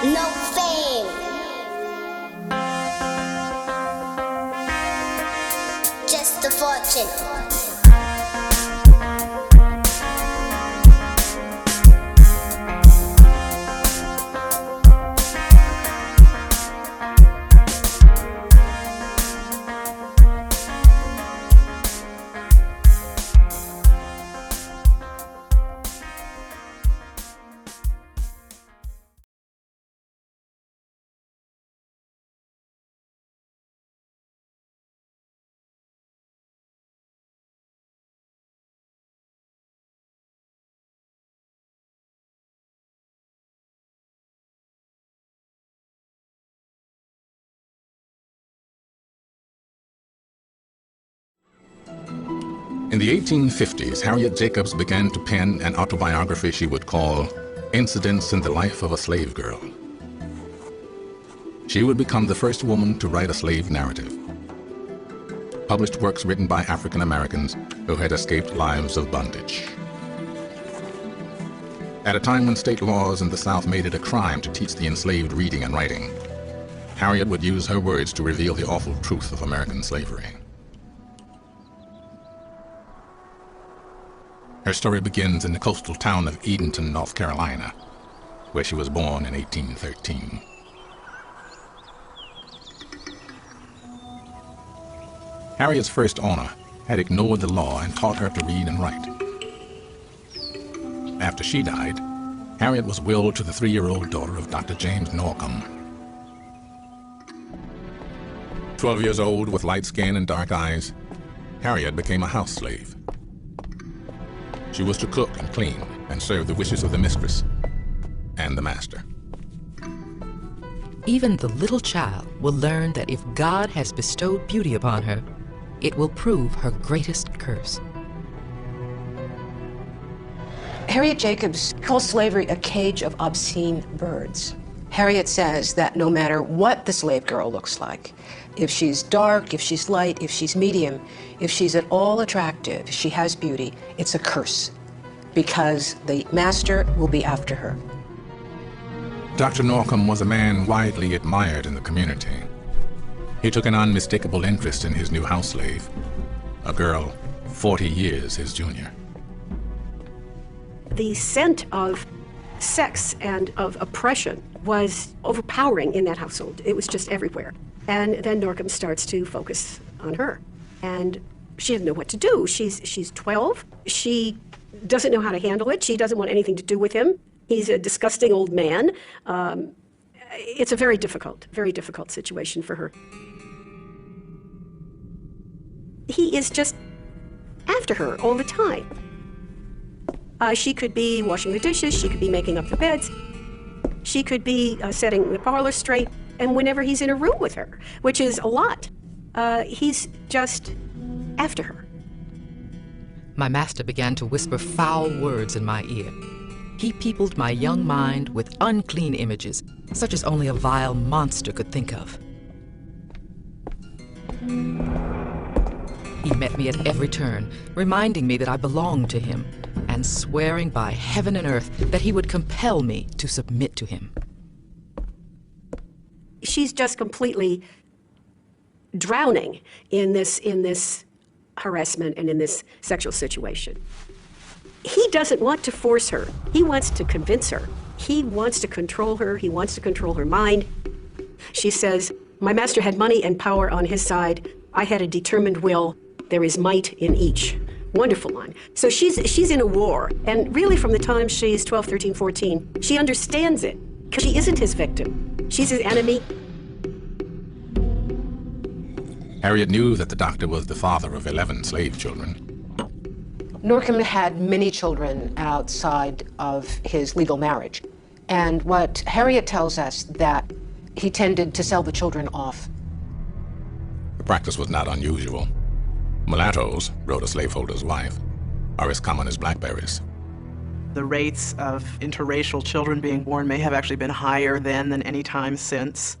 No fame. Just a fortune. In the 1850s, Harriet Jacobs began to pen an autobiography she would call Incidents in the Life of a Slave Girl. She would become the first woman to write a slave narrative. Published works written by African Americans who had escaped lives of bondage. At a time when state laws in the South made it a crime to teach the enslaved reading and writing, Harriet would use her words to reveal the awful truth of American slavery. Her story begins in the coastal town of Edenton, North Carolina, where she was born in 1813. Harriet's first owner had ignored the law and taught her to read and write. After she died, Harriet was willed to the 3-year-old daughter of Dr. James Norcom. 12 years old, with light skin and dark eyes, Harriet became a house slave. She was to cook and clean and serve the wishes of the mistress and the master. Even the little child will learn that if God has bestowed beauty upon her, it will prove her greatest curse. Harriet Jacobs calls slavery a cage of obscene birds. Harriet says that no matter what the slave girl looks like, if she's dark, if she's light, if she's medium, if she's at all attractive, if she has beauty, it's a curse, because the master will be after her. Dr. Norcom was a man widely admired in the community. He took an unmistakable interest in his new house slave, a girl 40 years his junior. The scent of sex and of oppression was overpowering in that household. It was just everywhere. And then Norcom starts to focus on her. And she doesn't know what to do. She's 12. She doesn't know how to handle it. She doesn't want anything to do with him. He's a disgusting old man. It's a very difficult situation for her. He is just after her all the time. She could be washing the dishes. She could be making up the beds. She could be setting the parlor straight. And whenever he's in a room with her, which is a lot, he's just after her. My master began to whisper foul words in my ear. He peopled my young mind with unclean images, such as only a vile monster could think of. He met me at every turn, reminding me that I belonged to him, and swearing by heaven and earth that he would compel me to submit to him. She's just completely drowning in this harassment and in this sexual situation. He doesn't want to force her. He wants to convince her. He wants to control her. He wants to control her mind. She says, "My master had money and power on his side. I had a determined will. There is might in each." Wonderful line. So she's in a war. And really from the time she's 12, 13, 14, she understands it. Because she isn't his victim. She's his enemy. Harriet knew that the doctor was the father of 11 slave children. Norcom had many children outside of his legal marriage. And what Harriet tells us that he tended to sell the children off. The practice was not unusual. Mulattoes, wrote a slaveholder's wife, are as common as blackberries. The rates of interracial children being born may have actually been higher then than any time since.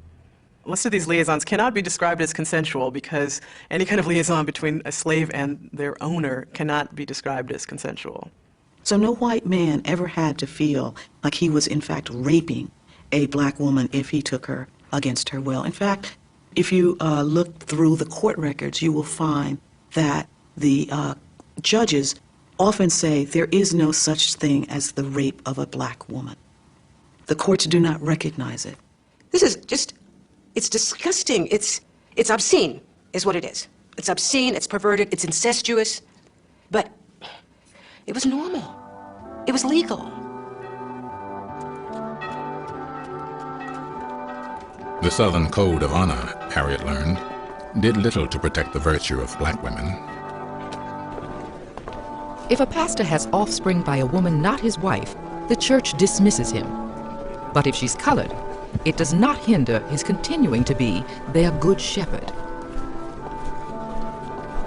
Most of these liaisons cannot be described as consensual because any kind of liaison between a slave and their owner cannot be described as consensual. So no white man ever had to feel like he was in fact raping a black woman if he took her against her will. In fact, if you look through the court records, you will find that the judges often say there is no such thing as the rape of a black woman. The courts do not recognize it. This is just, it's disgusting. It's obscene, is what it is. It's obscene, it's perverted, it's incestuous, but it was normal. It was legal. The Southern Code of Honor, Harriet learned, did little to protect the virtue of black women. If a pastor has offspring by a woman not his wife, the church dismisses him. But if she's colored, it does not hinder his continuing to be their good shepherd.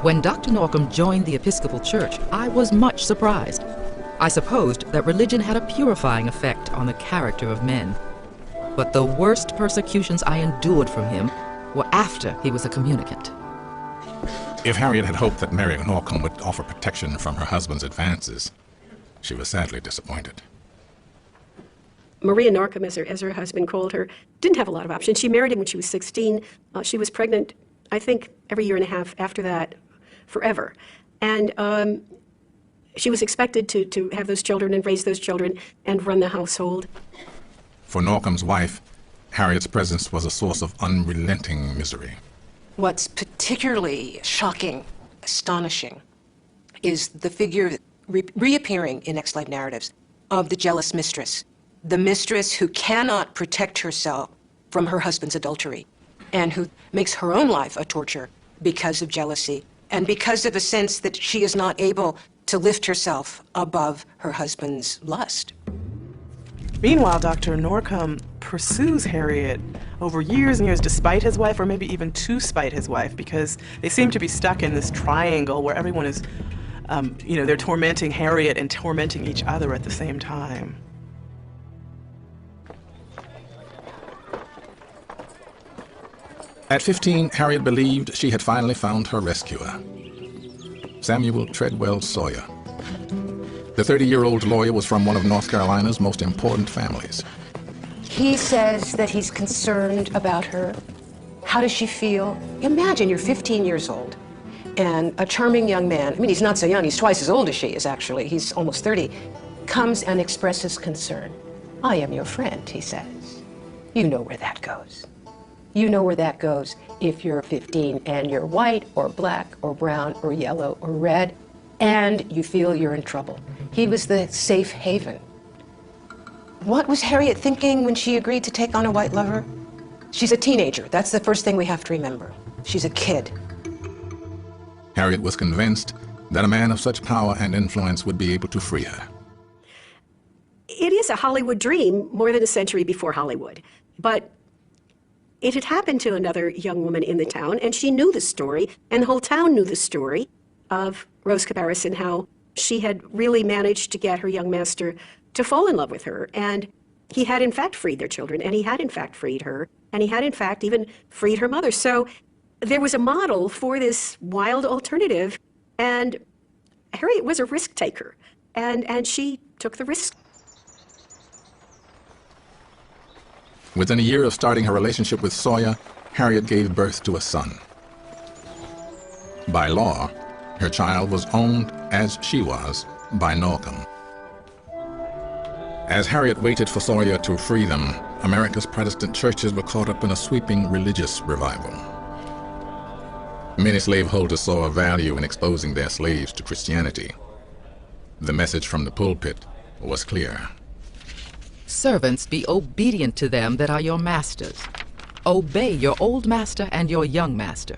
When Dr. Norcom joined the Episcopal Church, I was much surprised. I supposed that religion had a purifying effect on the character of men. But the worst persecutions I endured from him were after he was a communicant. If Harriet had hoped that Mary Norcom would offer protection from her husband's advances, she was sadly disappointed. Maria Norcom, as her husband called her, didn't have a lot of options. She married him when she was 16. She was pregnant, I think, every year and a half after that, forever. And she was expected to have those children and raise those children and run the household. For Norcom's wife, Harriet's presence was a source of unrelenting misery. What's particularly shocking, astonishing, is the figure reappearing in Ex-Life narratives of the jealous mistress. The mistress who cannot protect herself from her husband's adultery and who makes her own life a torture because of jealousy and because of a sense that she is not able to lift herself above her husband's lust. Meanwhile, Dr. Norcom pursues Harriet over years and years, despite his wife, or maybe even to spite his wife, because they seem to be stuck in this triangle where everyone is, they're tormenting Harriet and tormenting each other at the same time. At 15, Harriet believed she had finally found her rescuer, Samuel Treadwell Sawyer. The 30-year-old lawyer was from one of North Carolina's most important families. He says that he's concerned about her. How does she feel? Imagine you're 15 years old and a charming young man, I mean, he's not so young, he's twice as old as she is actually, he's almost 30, comes and expresses concern. I am your friend, he says. You know where that goes. You know where that goes if you're 15 and you're white or black or brown or yellow or red and you feel you're in trouble. He was the safe haven. What was Harriet thinking when she agreed to take on a white lover? She's a teenager. That's the first thing we have to remember. She's a kid. Harriet was convinced that a man of such power and influence would be able to free her. It is a Hollywood dream more than a century before Hollywood. But it had happened to another young woman in the town, and she knew the story, and the whole town knew the story of Rose Cabarrus and how she had really managed to get her young master to fall in love with her. And he had in fact freed their children, and he had in fact freed her, and he had in fact even freed her mother. So there was a model for this wild alternative, and Harriet was a risk taker, and she took the risk. Within a year of starting her relationship with Sawyer, Harriet gave birth to a son. By law, her child was owned, as she was, by Norcom. As Harriet waited for Sawyer to free them, America's Protestant churches were caught up in a sweeping religious revival. Many slaveholders saw a value in exposing their slaves to Christianity. The message from the pulpit was clear. Servants, be obedient to them that are your masters. Obey your old master and your young master.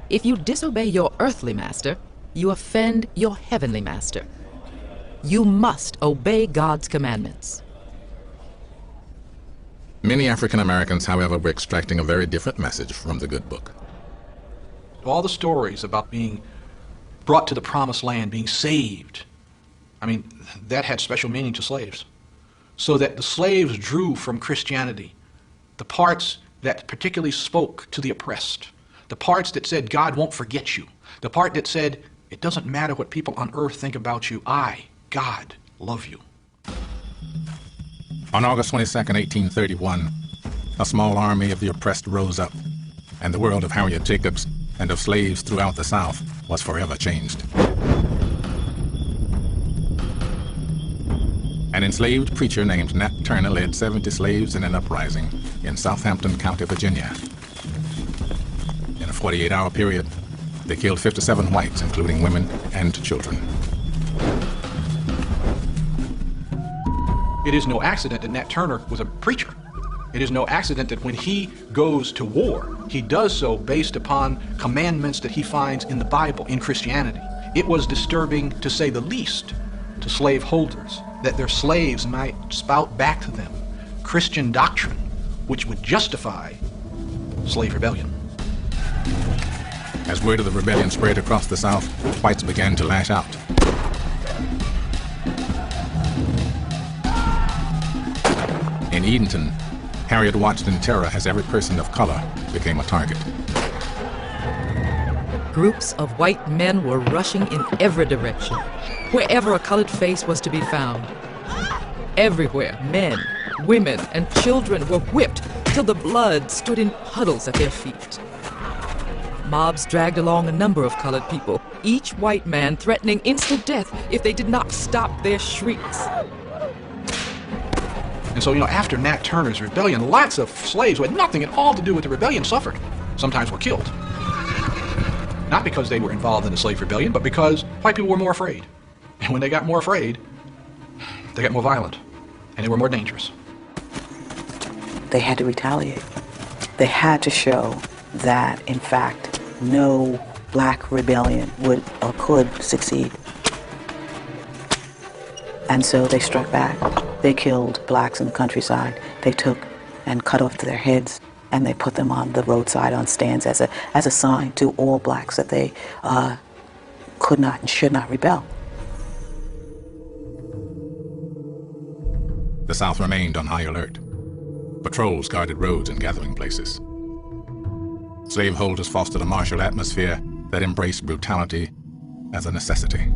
If you disobey your earthly master, you offend your heavenly master. You must obey God's commandments. Many African Americans, however, were extracting a very different message from the good book. All the stories about being brought to the promised land, being saved, that had special meaning to slaves. So that the slaves drew from Christianity the parts that particularly spoke to the oppressed, the parts that said God won't forget you, the part that said it doesn't matter what people on earth think about you, I, God, love you. On August 22, 1831, a small army of the oppressed rose up, and the world of Harriet Jacobs and of slaves throughout the South was forever changed. An enslaved preacher named Nat Turner led 70 slaves in an uprising in Southampton County, Virginia. In a 48-hour period, they killed 57 whites, including women and children. It is no accident that Nat Turner was a preacher. It is no accident that when he goes to war, he does so based upon commandments that he finds in the Bible, in Christianity. It was disturbing, to say the least, to slaveholders that their slaves might spout back to them Christian doctrine which would justify slave rebellion. As word of the rebellion spread across the South, whites began to lash out. In Edenton, Harriet watched in terror as every person of color became a target. Groups of white men were rushing in every direction, wherever a colored face was to be found. Everywhere, men, women, and children were whipped till the blood stood in puddles at their feet. Mobs dragged along a number of colored people, each white man threatening instant death if they did not stop their shrieks. And so, after Nat Turner's rebellion, lots of slaves who had nothing at all to do with the rebellion suffered, sometimes were killed. Not because they were involved in the slave rebellion, but because white people were more afraid. And when they got more afraid, they got more violent, and they were more dangerous. They had to retaliate. They had to show that, in fact, no black rebellion would or could succeed. And so they struck back. They killed blacks in the countryside. They took and cut off their heads, and they put them on the roadside on stands as a sign to all blacks that they could not and should not rebel. The South remained on high alert. Patrols guarded roads and gathering places. Slaveholders fostered a martial atmosphere that embraced brutality as a necessity.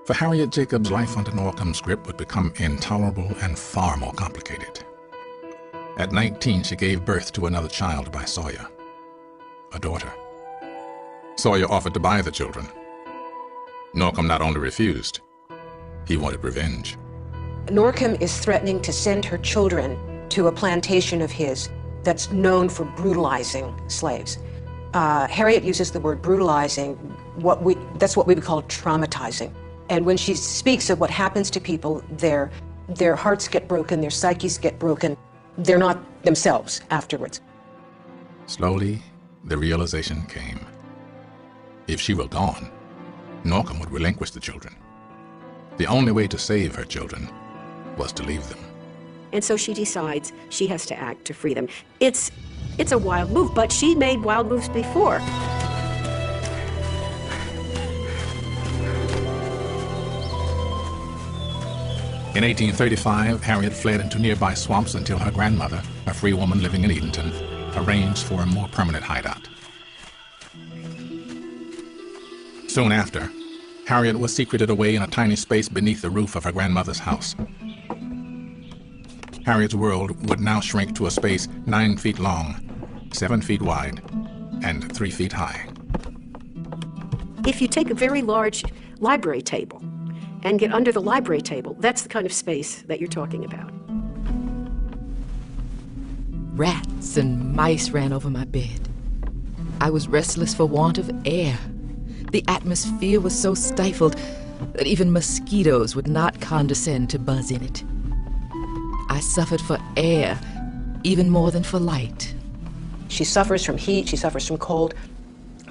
For Harriet Jacobs, life under Norcom's grip would become intolerable and far more complicated. At 19, she gave birth to another child by Sawyer, a daughter. Sawyer offered to buy the children. Norcom not only refused, he wanted revenge. Norcom is threatening to send her children to a plantation of his that's known for brutalizing slaves. Harriet uses the word brutalizing, that's what we would call traumatizing. And when she speaks of what happens to people, their hearts get broken, their psyches get broken. They're not themselves afterwards. Slowly, the realization came. If she were gone, Norcom would relinquish the children. The only way to save her children was to leave them. And so she decides she has to act to free them. It's a wild move, but she made wild moves before. In 1835, Harriet fled into nearby swamps until her grandmother, a free woman living in Edenton, arranged for a more permanent hideout. Soon after, Harriet was secreted away in a tiny space beneath the roof of her grandmother's house. Harriet's world would now shrink to a space 9 feet long, 7 feet wide, and 3 feet high. If you take a very large library table and get under the library table, that's the kind of space that you're talking about. Rats and mice ran over my bed. I was restless for want of air. The atmosphere was so stifled that even mosquitoes would not condescend to buzz in it. I suffered for air even more than for light. She suffers from heat, she suffers from cold.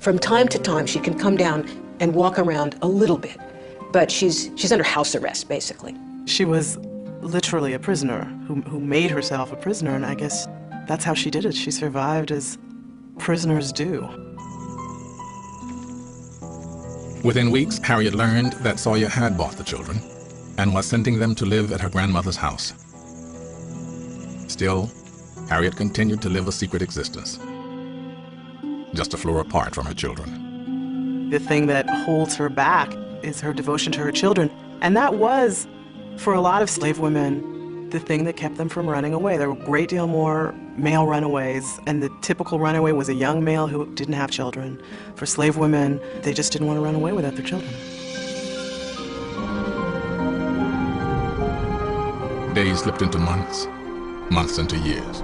From time to time, she can come down and walk around a little bit, but she's under house arrest, basically. She was literally a prisoner who made herself a prisoner, and I guess that's how she did it. She survived as prisoners do. Within weeks, Harriet learned that Sawyer had bought the children and was sending them to live at her grandmother's house. Still, Harriet continued to live a secret existence, just a floor apart from her children. The thing that holds her back is her devotion to her children. And that was, for a lot of slave women, the thing that kept them from running away. There were a great deal more male runaways, and the typical runaway was a young male who didn't have children. For slave women, they just didn't want to run away without their children. Days slipped into months, months into years.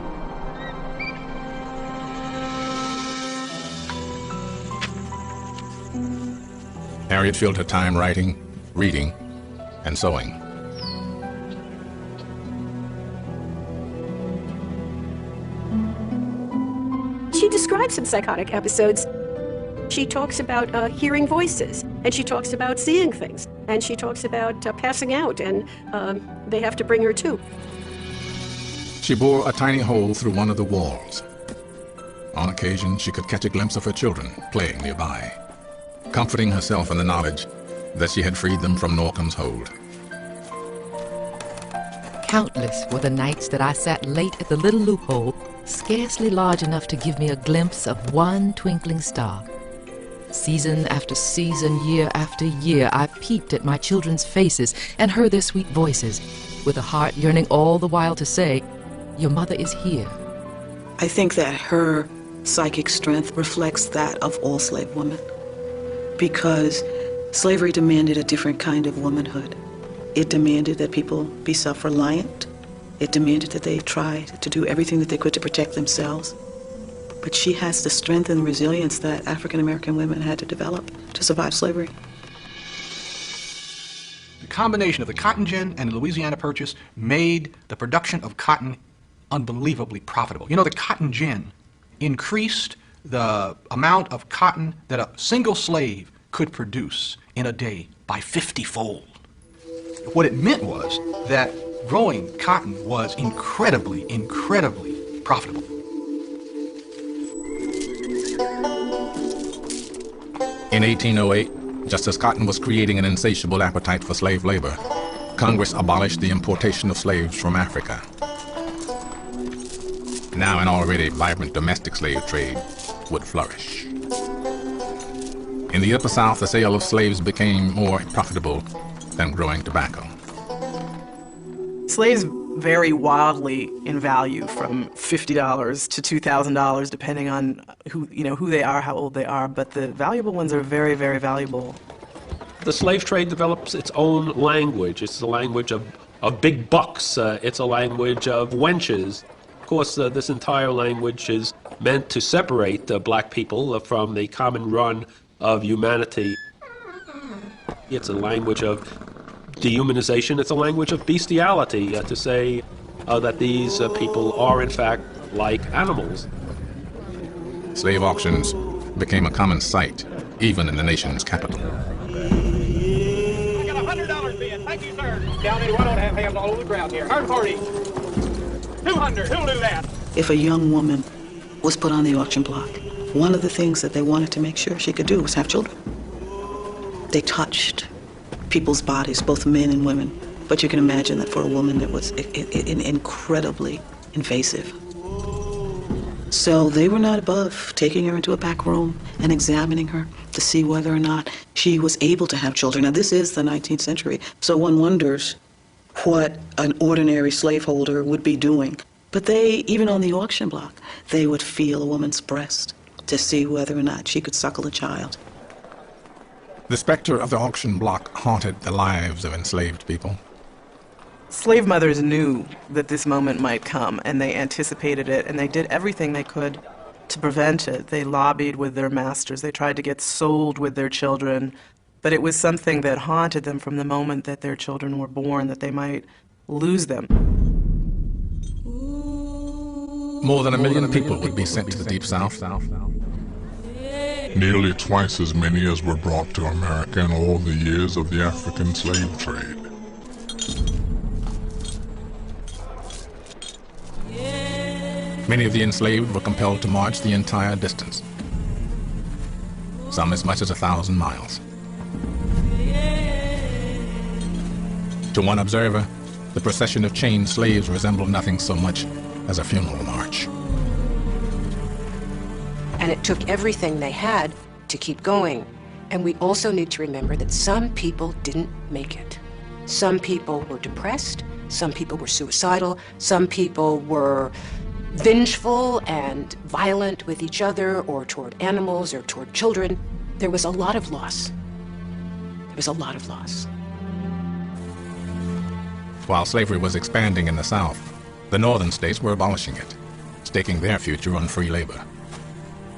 Harriet filled her time writing, reading, and sewing. She describes some psychotic episodes. She talks about hearing voices, and she talks about seeing things, and she talks about passing out, and they have to bring her to. She bore a tiny hole through one of the walls. On occasion, she could catch a glimpse of her children playing nearby, comforting herself in the knowledge that she had freed them from Norcom's hold. Countless were the nights that I sat late at the little loophole, scarcely large enough to give me a glimpse of one twinkling star. Season after season, year after year, I peeped at my children's faces and heard their sweet voices, with a heart yearning all the while to say, "Your mother is here." I think that her psychic strength reflects that of all slave women, because slavery demanded a different kind of womanhood. It demanded that people be self-reliant. It demanded that they try to do everything that they could to protect themselves. But she has the strength and resilience that African-American women had to develop to survive slavery. The combination of the cotton gin and the Louisiana Purchase made the production of cotton unbelievably profitable. You know, the cotton gin increased the amount of cotton that a single slave could produce in a day by 50-fold. What it meant was that growing cotton was incredibly, incredibly profitable. In 1808, just as cotton was creating an insatiable appetite for slave labor, Congress abolished the importation of slaves from Africa. Now an already vibrant domestic slave trade would flourish. In the Upper South, the sale of slaves became more profitable than growing tobacco. Slaves vary wildly in value, from $50 to $2,000, depending on who they are, how old they are. But the valuable ones are very, very valuable. The slave trade develops its own language. It's a language of big bucks. It's a language of wenches. Of course, this entire language is meant to separate black people from the common run of humanity. It's a language of dehumanization. It's a language of bestiality, to say that these people are in fact like animals. Slave auctions became a common sight, even in the nation's capital. I got $100 bid. Thank you, sir. Down there, I don't have hands all over the ground here. Third party. 200. Who'll do that? If a young woman was put on the auction block, one of the things that they wanted to make sure she could do was have children. They touched people's bodies, both men and women. But you can imagine that for a woman that was incredibly invasive. So they were not above taking her into a back room and examining her to see whether or not she was able to have children. Now, this is the 19th century, so one wonders what an ordinary slaveholder would be doing. But they, even on the auction block, they would feel a woman's breast to see whether or not she could suckle a child. The specter of the auction block haunted the lives of enslaved people. Slave mothers knew that this moment might come, and they anticipated it, and they did everything they could to prevent it. They lobbied with their masters. They tried to get sold with their children. But it was something that haunted them from the moment that their children were born, that they might lose them. More than 1 million people would be sent to the Deep South. Nearly twice as many as were brought to America in all the years of the African slave trade. Many of the enslaved were compelled to march the entire distance, some as much as 1,000 miles. To one observer, the procession of chained slaves resembled nothing so much as a funeral march. And it took everything they had to keep going. And we also need to remember that some people didn't make it. Some people were depressed, some people were suicidal, some people were vengeful and violent with each other or toward animals or toward children. There was a lot of loss. There was a lot of loss. While slavery was expanding in the South, the northern states were abolishing it, staking their future on free labor.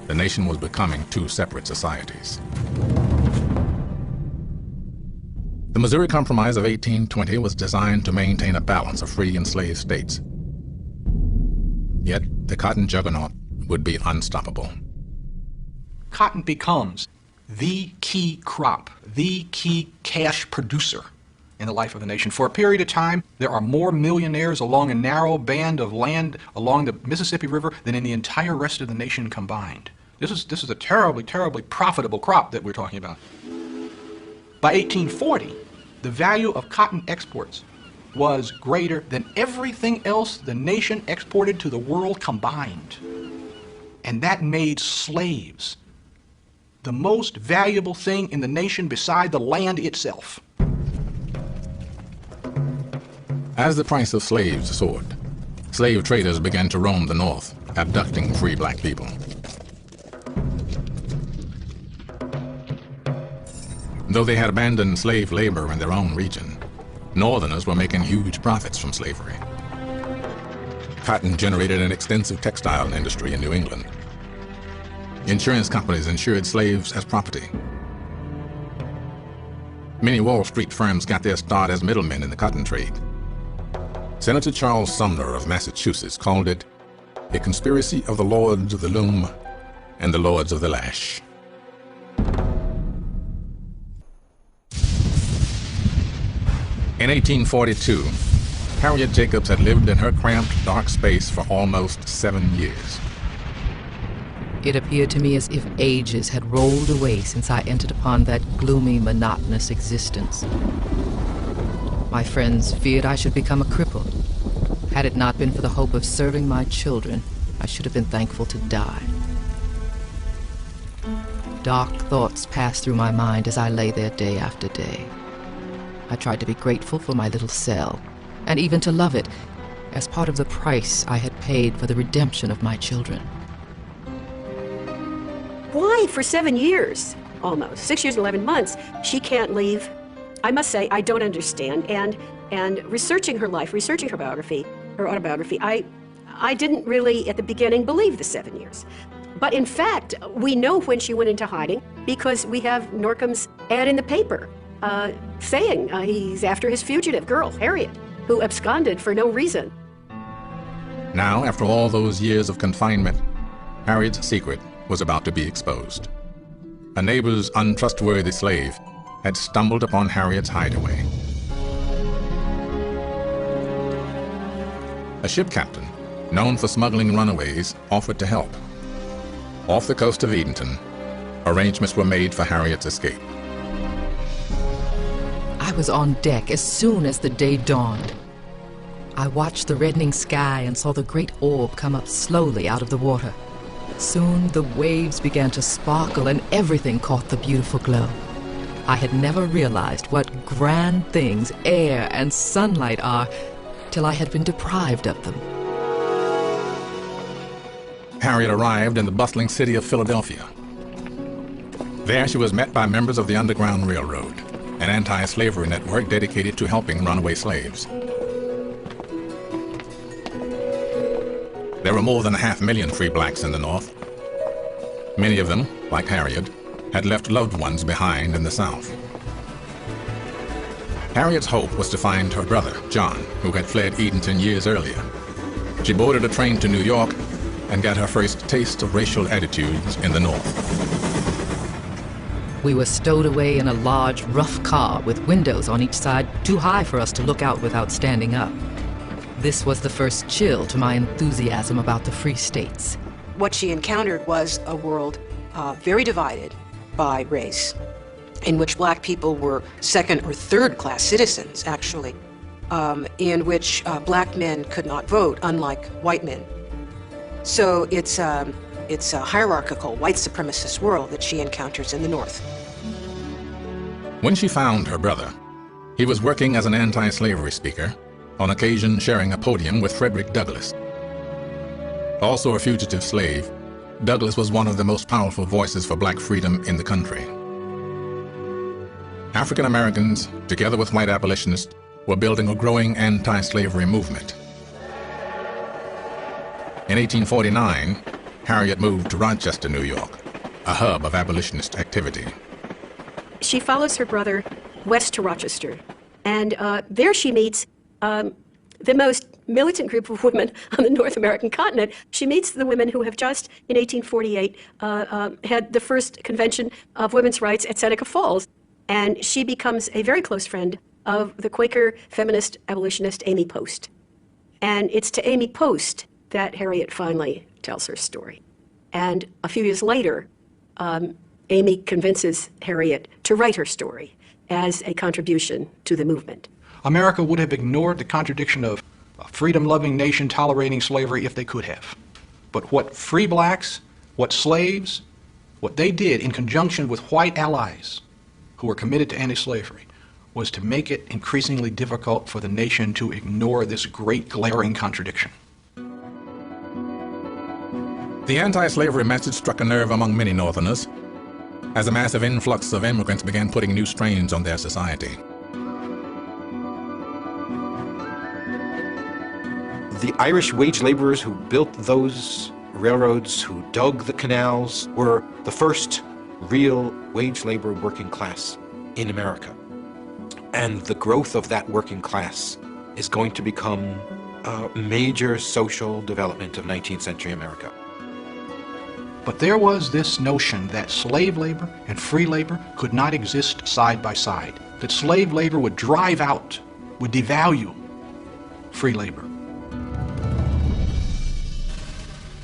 The nation was becoming two separate societies. The Missouri Compromise of 1820 was designed to maintain a balance of free and slave states. Yet, the cotton juggernaut would be unstoppable. Cotton becomes the key crop, the key cash producer in the life of the nation. For a period of time, there are more millionaires along a narrow band of land along the Mississippi River than in the entire rest of the nation combined. This is a terribly, terribly profitable crop that we're talking about. By 1840, the value of cotton exports was greater than everything else the nation exported to the world combined. And that made slaves the most valuable thing in the nation beside the land itself. As the price of slaves soared, slave traders began to roam the North, abducting free black people. Though they had abandoned slave labor in their own region, Northerners were making huge profits from slavery. Cotton generated an extensive textile industry in New England. Insurance companies insured slaves as property. Many Wall Street firms got their start as middlemen in the cotton trade. Senator Charles Sumner of Massachusetts called it a conspiracy of the lords of the loom and the lords of the lash. In 1842, Harriet Jacobs had lived in her cramped, dark space for almost 7 years. It appeared to me as if ages had rolled away since I entered upon that gloomy, monotonous existence. My friends feared I should become a cripple. Had it not been for the hope of serving my children, I should have been thankful to die. Dark thoughts passed through my mind as I lay there day after day. I tried to be grateful for my little cell, and even to love it as part of the price I had paid for the redemption of my children. Why, for 7 years, almost, 6 years and 11 months, she can't leave? I must say, I don't understand. And researching her life, researching her autobiography, I didn't really, at the beginning, believe the 7 years. But in fact, we know when she went into hiding because we have Norcom's ad in the paper saying he's after his fugitive girl, Harriet, who absconded for no reason. Now, after all those years of confinement, Harriet's secret was about to be exposed. A neighbor's untrustworthy slave had stumbled upon Harriet's hideaway. A ship captain, known for smuggling runaways, offered to help. Off the coast of Edenton, arrangements were made for Harriet's escape. I was on deck as soon as the day dawned. I watched the reddening sky and saw the great orb come up slowly out of the water. Soon the waves began to sparkle and everything caught the beautiful glow. I had never realized what grand things air and sunlight are till I had been deprived of them. Harriet arrived in the bustling city of Philadelphia. There she was met by members of the Underground Railroad, an anti-slavery network dedicated to helping runaway slaves. There were more than 500,000 free blacks in the North. Many of them, like Harriet, had left loved ones behind in the South. Harriet's hope was to find her brother, John, who had fled Edenton years earlier. She boarded a train to New York and got her first taste of racial attitudes in the North. We were stowed away in a large, rough car with windows on each side too high for us to look out without standing up. This was the first chill to my enthusiasm about the free states. What she encountered was a world very divided by race, in which black people were second or third class citizens, actually, in which black men could not vote, unlike white men. So it's a hierarchical, white supremacist world that she encounters in the North. When she found her brother, he was working as an anti-slavery speaker, on occasion sharing a podium with Frederick Douglass. Also a fugitive slave, Douglass was one of the most powerful voices for black freedom in the country. African Americans, together with white abolitionists, were building a growing anti-slavery movement. In 1849, Harriet moved to Rochester, New York, a hub of abolitionist activity. She follows her brother west to Rochester, and there she meets the most militant group of women on the North American continent. She meets the women who have just, in 1848, had the first convention of women's rights at Seneca Falls. And she becomes a very close friend of the Quaker feminist abolitionist Amy Post. And it's to Amy Post that Harriet finally tells her story. And a few years later, Amy convinces Harriet to write her story as a contribution to the movement. America would have ignored the contradiction of a freedom-loving nation tolerating slavery if they could have. But what free blacks, what slaves, what they did in conjunction with white allies who were committed to anti-slavery was to make it increasingly difficult for the nation to ignore this great glaring contradiction. The anti-slavery message struck a nerve among many Northerners as a massive influx of immigrants began putting new strains on their society. The Irish wage laborers who built those railroads, who dug the canals, were the first real wage labor working class in America. And the growth of that working class is going to become a major social development of 19th century America. But there was this notion that slave labor and free labor could not exist side by side, that slave labor would drive out, would devalue free labor.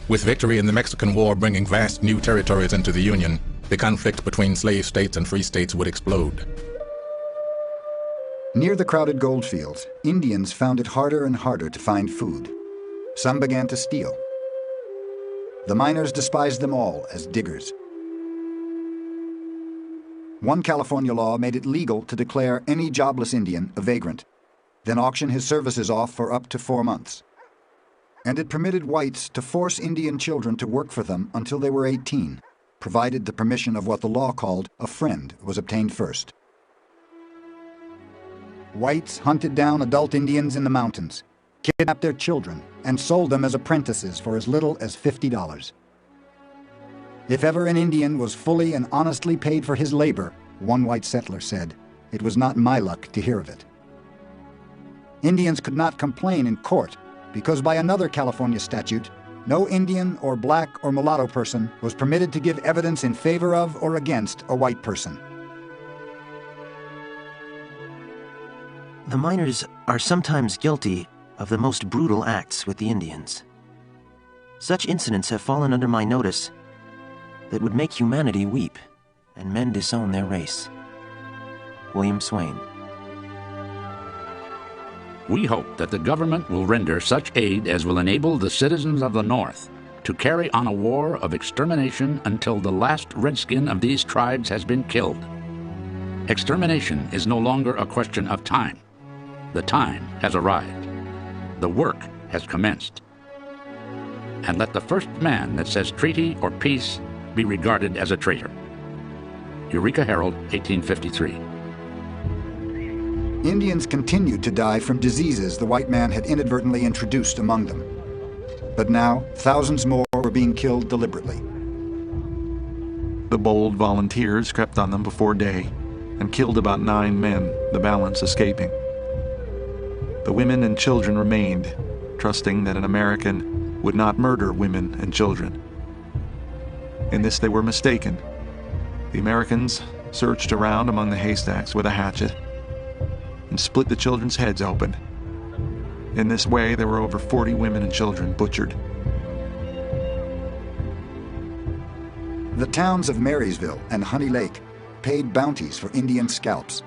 With victory in the Mexican War bringing vast new territories into the Union, the conflict between slave states and free states would explode. Near the crowded goldfields, Indians found it harder and harder to find food. Some began to steal. The miners despised them all as diggers. One California law made it legal to declare any jobless Indian a vagrant, then auction his services off for up to 4 months. And it permitted whites to force Indian children to work for them until they were 18, provided the permission of what the law called a friend was obtained first. Whites hunted down adult Indians in the mountains, kidnapped their children, and sold them as apprentices for as little as $50. If ever an Indian was fully and honestly paid for his labor, one white settler said, it was not my luck to hear of it. Indians could not complain in court because by another California statute, no Indian or black or mulatto person was permitted to give evidence in favor of or against a white person. The miners are sometimes guilty of the most brutal acts with the Indians. Such incidents have fallen under my notice that would make humanity weep and men disown their race. William Swain. We hope that the government will render such aid as will enable the citizens of the North to carry on a war of extermination until the last redskin of these tribes has been killed. Extermination is no longer a question of time. The time has arrived. The work has commenced. And let the first man that says treaty or peace be regarded as a traitor. Eureka Herald, 1853. Indians continued to die from diseases the white man had inadvertently introduced among them. But now, thousands more were being killed deliberately. The bold volunteers crept on them before day and killed about 9 men, the balance escaping. The women and children remained, trusting that an American would not murder women and children. In this they were mistaken. The Americans searched around among the haystacks with a hatchet and split the children's heads open. In this way, there were over 40 women and children butchered. The towns of Marysville and Honey Lake paid bounties for Indian scalps.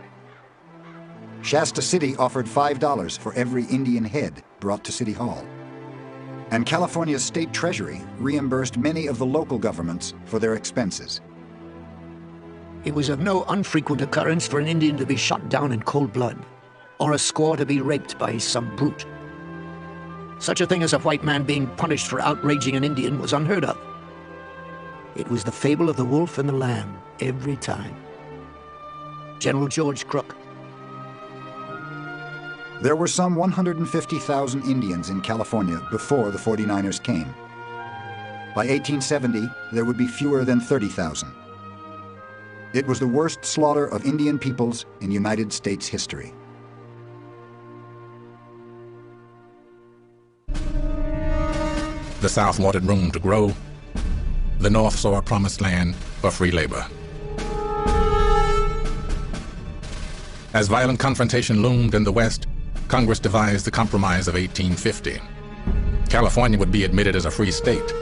Shasta City offered $5 for every Indian head brought to City Hall. And California's state treasury reimbursed many of the local governments for their expenses. It was of no unfrequent occurrence for an Indian to be shot down in cold blood, or a squaw to be raped by some brute. Such a thing as a white man being punished for outraging an Indian was unheard of. It was the fable of the wolf and the lamb every time. General George Crook. There were some 150,000 Indians in California before the 49ers came. By 1870, there would be fewer than 30,000. It was the worst slaughter of Indian peoples in United States history. The South wanted room to grow. The North saw a promised land for free labor. As violent confrontation loomed in the West, Congress devised the Compromise of 1850. California would be admitted as a free state,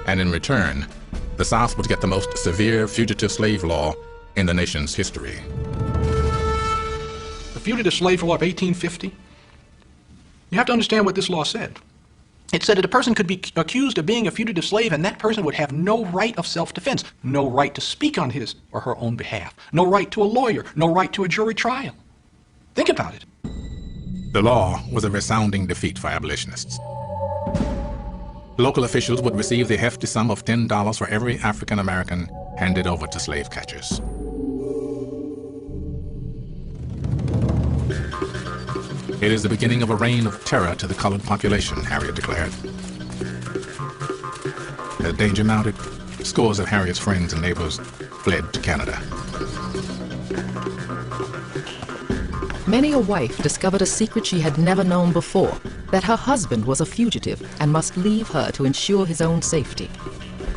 and in return, the South would get the most severe fugitive slave law in the nation's history. The Fugitive Slave Law of 1850, you have to understand what this law said. It said that a person could be accused of being a fugitive slave, and that person would have no right of self-defense, no right to speak on his or her own behalf, no right to a lawyer, no right to a jury trial. Think about it. The law was a resounding defeat for abolitionists. Local officials would receive the hefty sum of $10 for every African American handed over to slave catchers. It is the beginning of a reign of terror to the colored population, Harriet declared. As danger mounted, scores of Harriet's friends and neighbors fled to Canada. Many a wife discovered a secret she had never known before, that her husband was a fugitive and must leave her to ensure his own safety.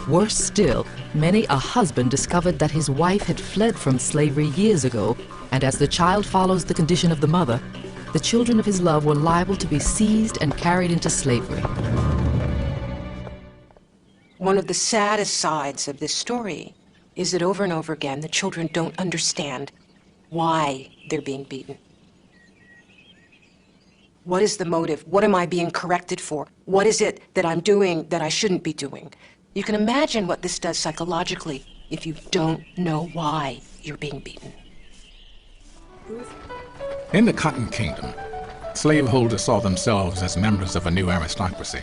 Worse still, many a husband discovered that his wife had fled from slavery years ago, and as the child follows the condition of the mother, the children of his love were liable to be seized and carried into slavery. One of the saddest sides of this story is that over and over again, the children don't understand why they're being beaten. What is the motive? What am I being corrected for? What is it that I'm doing that I shouldn't be doing? You can imagine what this does psychologically if you don't know why you're being beaten. In the Cotton Kingdom, slaveholders saw themselves as members of a new aristocracy.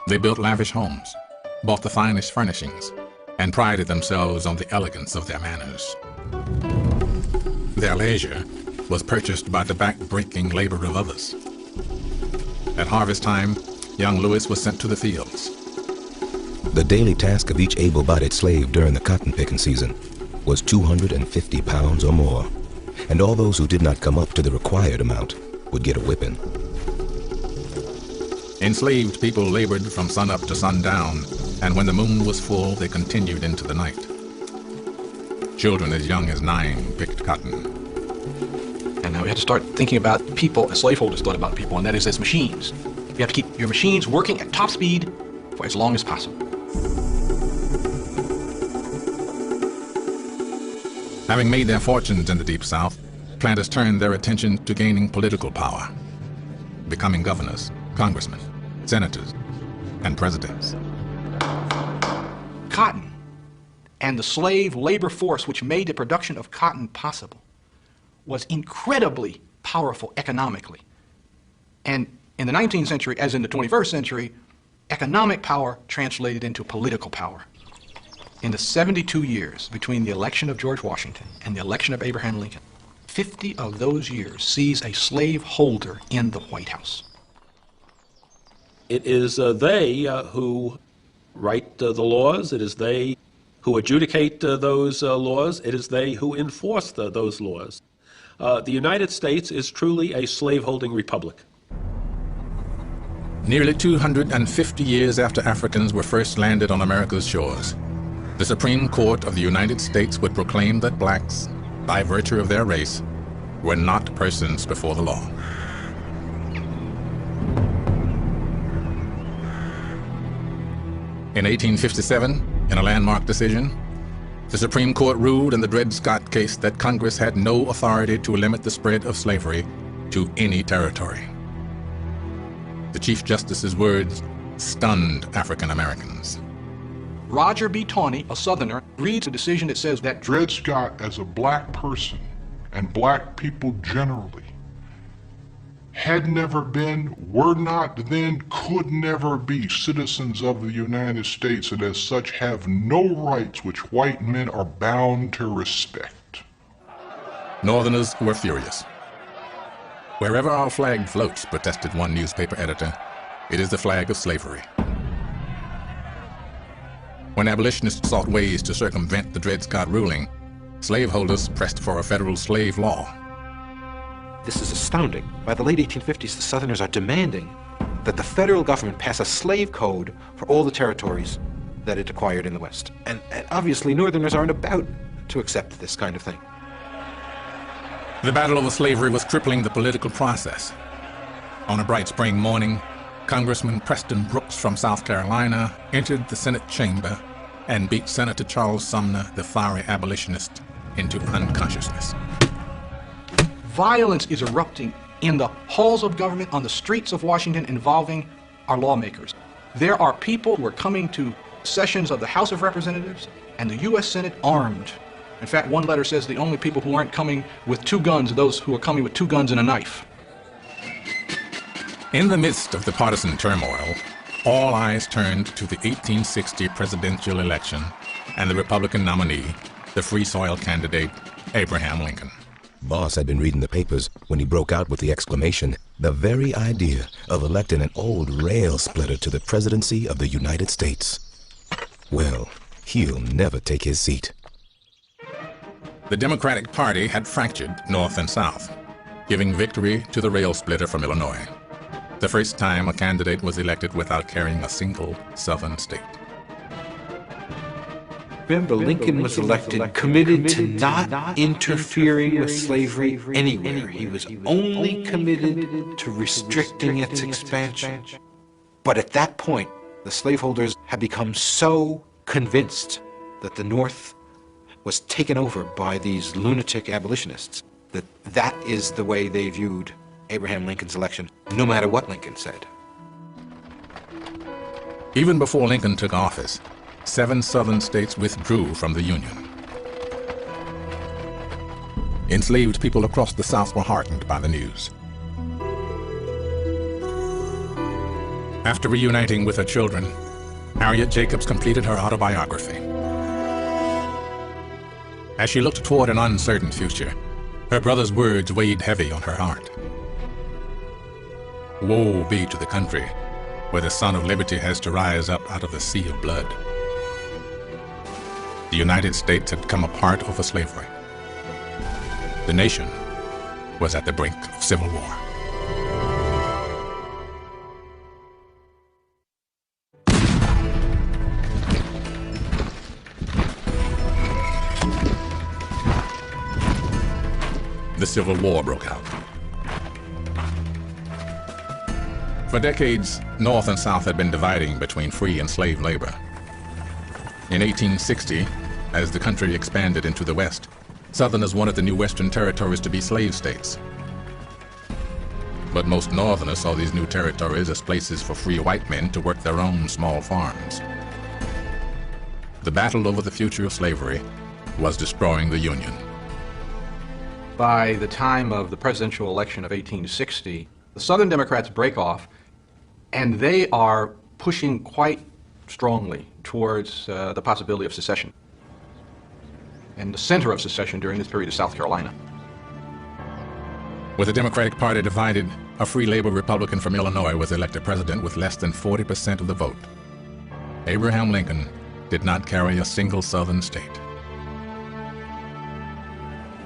They built lavish homes, bought the finest furnishings, and prided themselves on the elegance of their manners. Their leisure was purchased by the back-breaking labor of others. At harvest time, young Lewis was sent to the fields. The daily task of each able-bodied slave during the cotton-picking season was 250 pounds or more, and all those who did not come up to the required amount would get a whipping. Enslaved people labored from sunup to sundown, and when the moon was full, they continued into the night. Children as young as 9 picked cotton. And now we have to start thinking about people as slaveholders thought about people, and that is as machines. You have to keep your machines working at top speed for as long as possible. Having made their fortunes in the Deep South, planters turned their attention to gaining political power, becoming governors, congressmen, senators, and presidents. Cotton and the slave labor force which made the production of cotton possible was incredibly powerful economically. And in the 19th century, as in the 21st century, economic power translated into political power. In the 72 years between the election of George Washington and the election of Abraham Lincoln, 50 of those years sees a slave holder in the White House. It is they who write the laws. It is they who adjudicate those laws. It is they who enforce those laws. The United States is truly a slaveholding republic. Nearly 250 years after Africans were first landed on America's shores, the Supreme Court of the United States would proclaim that blacks, by virtue of their race, were not persons before the law. In 1857, in a landmark decision, the Supreme Court ruled in the Dred Scott case that Congress had no authority to limit the spread of slavery to any territory. The Chief Justice's words stunned African Americans. Roger B. Tawney, a Southerner, reads a decision that says that Dred Scott, as a black person, and black people generally, had never been, were not then, could never be citizens of the United States, and as such have no rights which white men are bound to respect. Northerners were furious. Wherever our flag floats, protested one newspaper editor, it is the flag of slavery. When abolitionists sought ways to circumvent the Dred Scott ruling, slaveholders pressed for a federal slave law. This is astounding. By the late 1850s, the Southerners are demanding that the federal government pass a slave code for all the territories that it acquired in the West. And obviously, Northerners aren't about to accept this kind of thing. The battle over slavery was crippling the political process. On a bright spring morning, Congressman Preston Brooks from South Carolina entered the Senate chamber and beat Senator Charles Sumner, the fiery abolitionist, into unconsciousness. violence is erupting in the halls of government, on the streets of Washington, involving our lawmakers. There are people who are coming to sessions of the House of Representatives and the U.S. Senate armed. In fact, one letter says the only people who aren't coming with 2 guns are those who are coming with 2 guns and a knife. In the midst of the partisan turmoil, all eyes turned to the 1860 presidential election and the Republican nominee, the Free Soil candidate, Abraham Lincoln. Boss had been reading the papers when he broke out with the exclamation, "The very idea of electing an old rail splitter to the presidency of the United States. Well, he'll never take his seat." The Democratic Party had fractured North and South, giving victory to the rail splitter from Illinois, the first time a candidate was elected without carrying a single Southern state. Remember, Lincoln was elected committed to not interfering with slavery anywhere. He was only committed to restricting its expansion. But at that point, the slaveholders had become so convinced that the North was taken over by these lunatic abolitionists that that is the way they viewed Abraham Lincoln's election, no matter what Lincoln said. Even before Lincoln took office, 7 Southern states withdrew from the Union. Enslaved people across the South were heartened by the news. After reuniting with her children, Harriet Jacobs completed her autobiography. As she looked toward an uncertain future, her brother's words weighed heavy on her heart. Woe be to the country where the Son of Liberty has to rise up out of the sea of blood. The United States had come apart over slavery. The nation was at the brink of civil war. The Civil War broke out. For decades, North and South had been dividing between free and slave labor. In 1860, as the country expanded into the West, Southerners wanted the new Western territories to be slave states. But most Northerners saw these new territories as places for free white men to work their own small farms. The battle over the future of slavery was destroying the Union. By the time of the presidential election of 1860, the Southern Democrats break off, and they are pushing quite strongly towards the possibility of secession. And the center of secession during this period is South Carolina. With the Democratic Party divided, a free labor Republican from Illinois was elected president with less than 40% of the vote. Abraham Lincoln did not carry a single Southern state.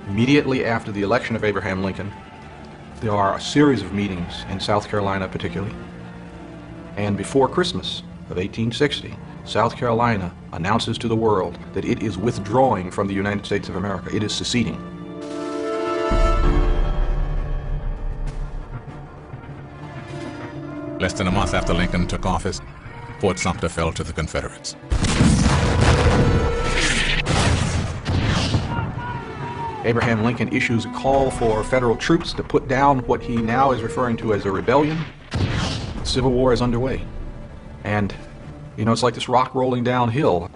Immediately after the election of Abraham Lincoln, there are a series of meetings in South Carolina particularly. And before Christmas of 1860, South Carolina announces to the world that it is withdrawing from the United States of America. It is seceding. Less than a month after Lincoln took office, Fort Sumter fell to the Confederates. Abraham Lincoln issues a call for federal troops to put down what he now is referring to as a rebellion. The Civil War is underway. And, you know, it's like this rock rolling downhill.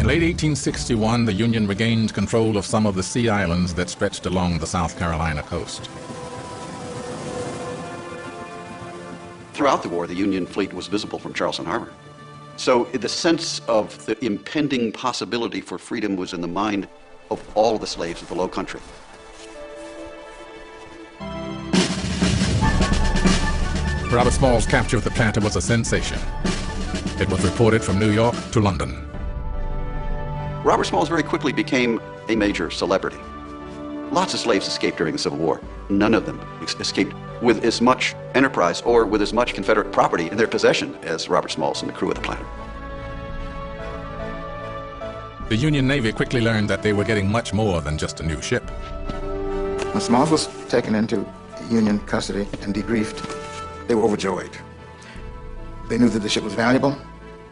In late 1861, the Union regained control of some of the sea islands that stretched along the South Carolina coast. Throughout the war, the Union fleet was visible from Charleston Harbor. So the sense of the impending possibility for freedom was in the mind of all of the slaves of the Low Country. Robert Small's capture of the planter was a sensation. It was reported from New York to London. Robert Smalls very quickly became a major celebrity. Lots of slaves escaped during the Civil War. None of them escaped with as much enterprise or with as much Confederate property in their possession as Robert Smalls and the crew of the planter. The Union Navy quickly learned that they were getting much more than just a new ship. When Smalls was taken into Union custody and debriefed, they were overjoyed. They knew that the ship was valuable,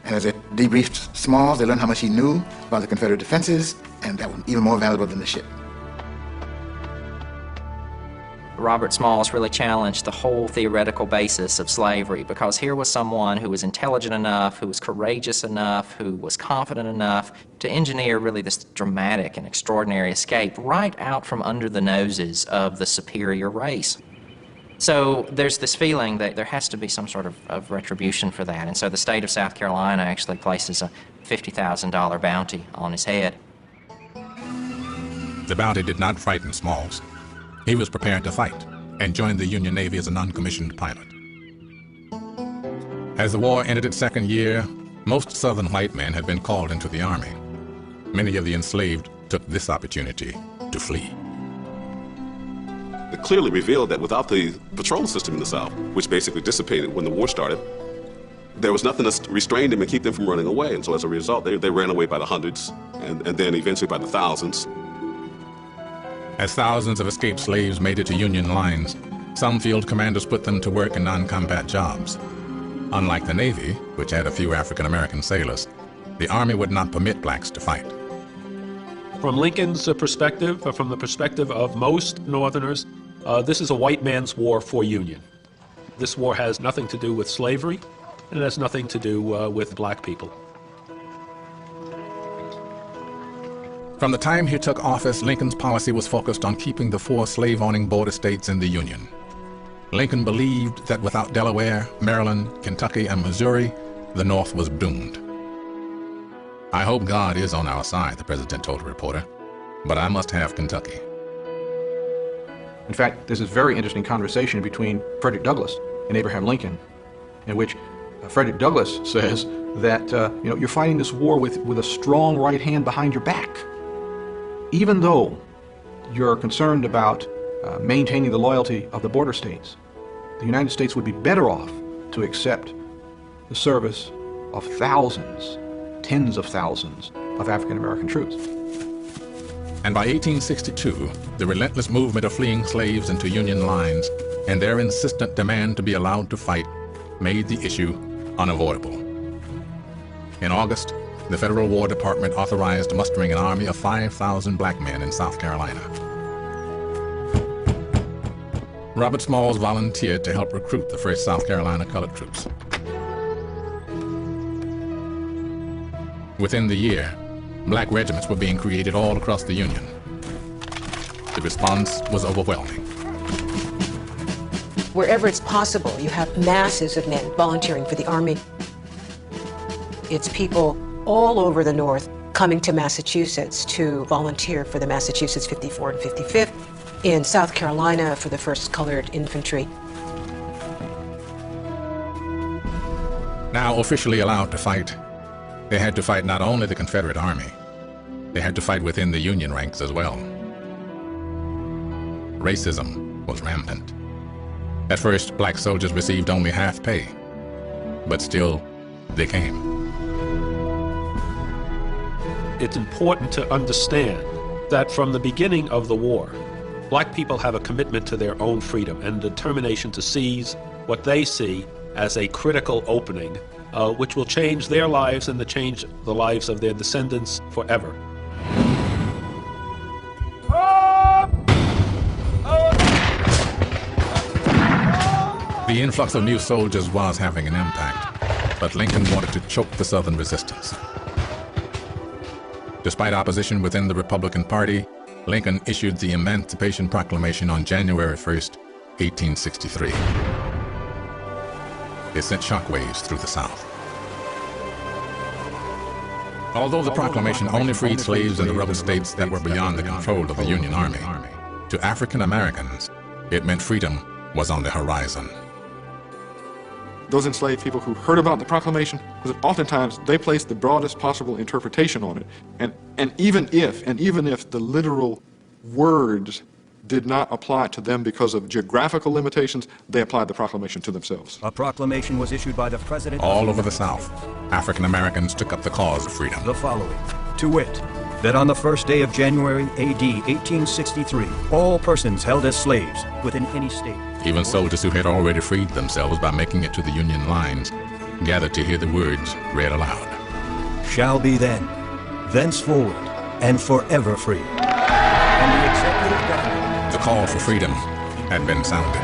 and as they debriefed Smalls, they learned how much he knew about the Confederate defenses, and that was even more valuable than the ship. Robert Smalls really challenged the whole theoretical basis of slavery, because here was someone who was intelligent enough, who was courageous enough, who was confident enough to engineer really this dramatic and extraordinary escape right out from under the noses of the superior race. So there's this feeling that there has to be some sort of retribution for that, and so the state of South Carolina actually places a $50,000 bounty on his head. The bounty did not frighten Smalls. He was prepared to fight and joined the Union Navy as a non-commissioned pilot. As the war entered its second year, most Southern white men had been called into the Army. Many of the enslaved took this opportunity to flee. It clearly revealed that without the patrol system in the South, which basically dissipated when the war started, there was nothing to restrain them and keep them from running away. And so as a result, they ran away by the hundreds and then eventually by the thousands. As thousands of escaped slaves made it to Union lines, some field commanders put them to work in non-combat jobs. Unlike the Navy, which had a few African-American sailors, the Army would not permit blacks to fight. From Lincoln's perspective, from the perspective of most Northerners, this is a white man's war for Union. This war has nothing to do with slavery, and it has nothing to do with black people. From the time he took office, Lincoln's policy was focused on keeping the 4 slave-owning border states in the Union. Lincoln believed that without Delaware, Maryland, Kentucky, and Missouri, the North was doomed. "I hope God is on our side," the president told a reporter, "but I must have Kentucky." In fact, there's this very interesting conversation between Frederick Douglass and Abraham Lincoln, in which Frederick Douglass says that you're fighting this war with a strong right hand behind your back. Even though you're concerned about maintaining the loyalty of the border states, the United States would be better off to accept the service of thousands, tens of thousands of African-American troops. And by 1862, the relentless movement of fleeing slaves into Union lines and their insistent demand to be allowed to fight made the issue unavoidable. In August, the Federal War Department authorized mustering an army of 5,000 black men in South Carolina. Robert Smalls volunteered to help recruit the first South Carolina colored troops. Within the year, black regiments were being created all across the Union. The response was overwhelming. Wherever it's possible, you have masses of men volunteering for the Army. It's people all over the North coming to Massachusetts to volunteer for the Massachusetts 54 and 55th, in South Carolina for the 1st Colored Infantry. Now officially allowed to fight, they had to fight not only the Confederate Army, they had to fight within the Union ranks as well. Racism was rampant. At first, black soldiers received only half pay, but still, they came. It's important to understand that from the beginning of the war, black people have a commitment to their own freedom and determination to seize what they see as a critical opening, which will change their lives and change the lives of their descendants forever. The influx of new soldiers was having an impact, but Lincoln wanted to choke the Southern resistance. Despite opposition within the Republican Party, Lincoln issued the Emancipation Proclamation on January 1st, 1863. It sent shockwaves through the South. Although the proclamation only freed slaves in the rebel states that were beyond the control of the Union Army, to African Americans, it meant freedom was on the horizon. Those enslaved people who heard about the proclamation, because oftentimes they placed the broadest possible interpretation on it. And even if the literal words did not apply to them because of geographical limitations, they applied the proclamation to themselves. A proclamation was issued by the President. All over the South, African Americans took up the cause of freedom. The following, to wit, that on the first day of January, AD 1863, all persons held as slaves within any state. Even soldiers who had already freed themselves by making it to the Union lines gathered to hear the words read aloud. Shall be then, thenceforward, and forever free. And the executive government. The call for freedom had been sounded.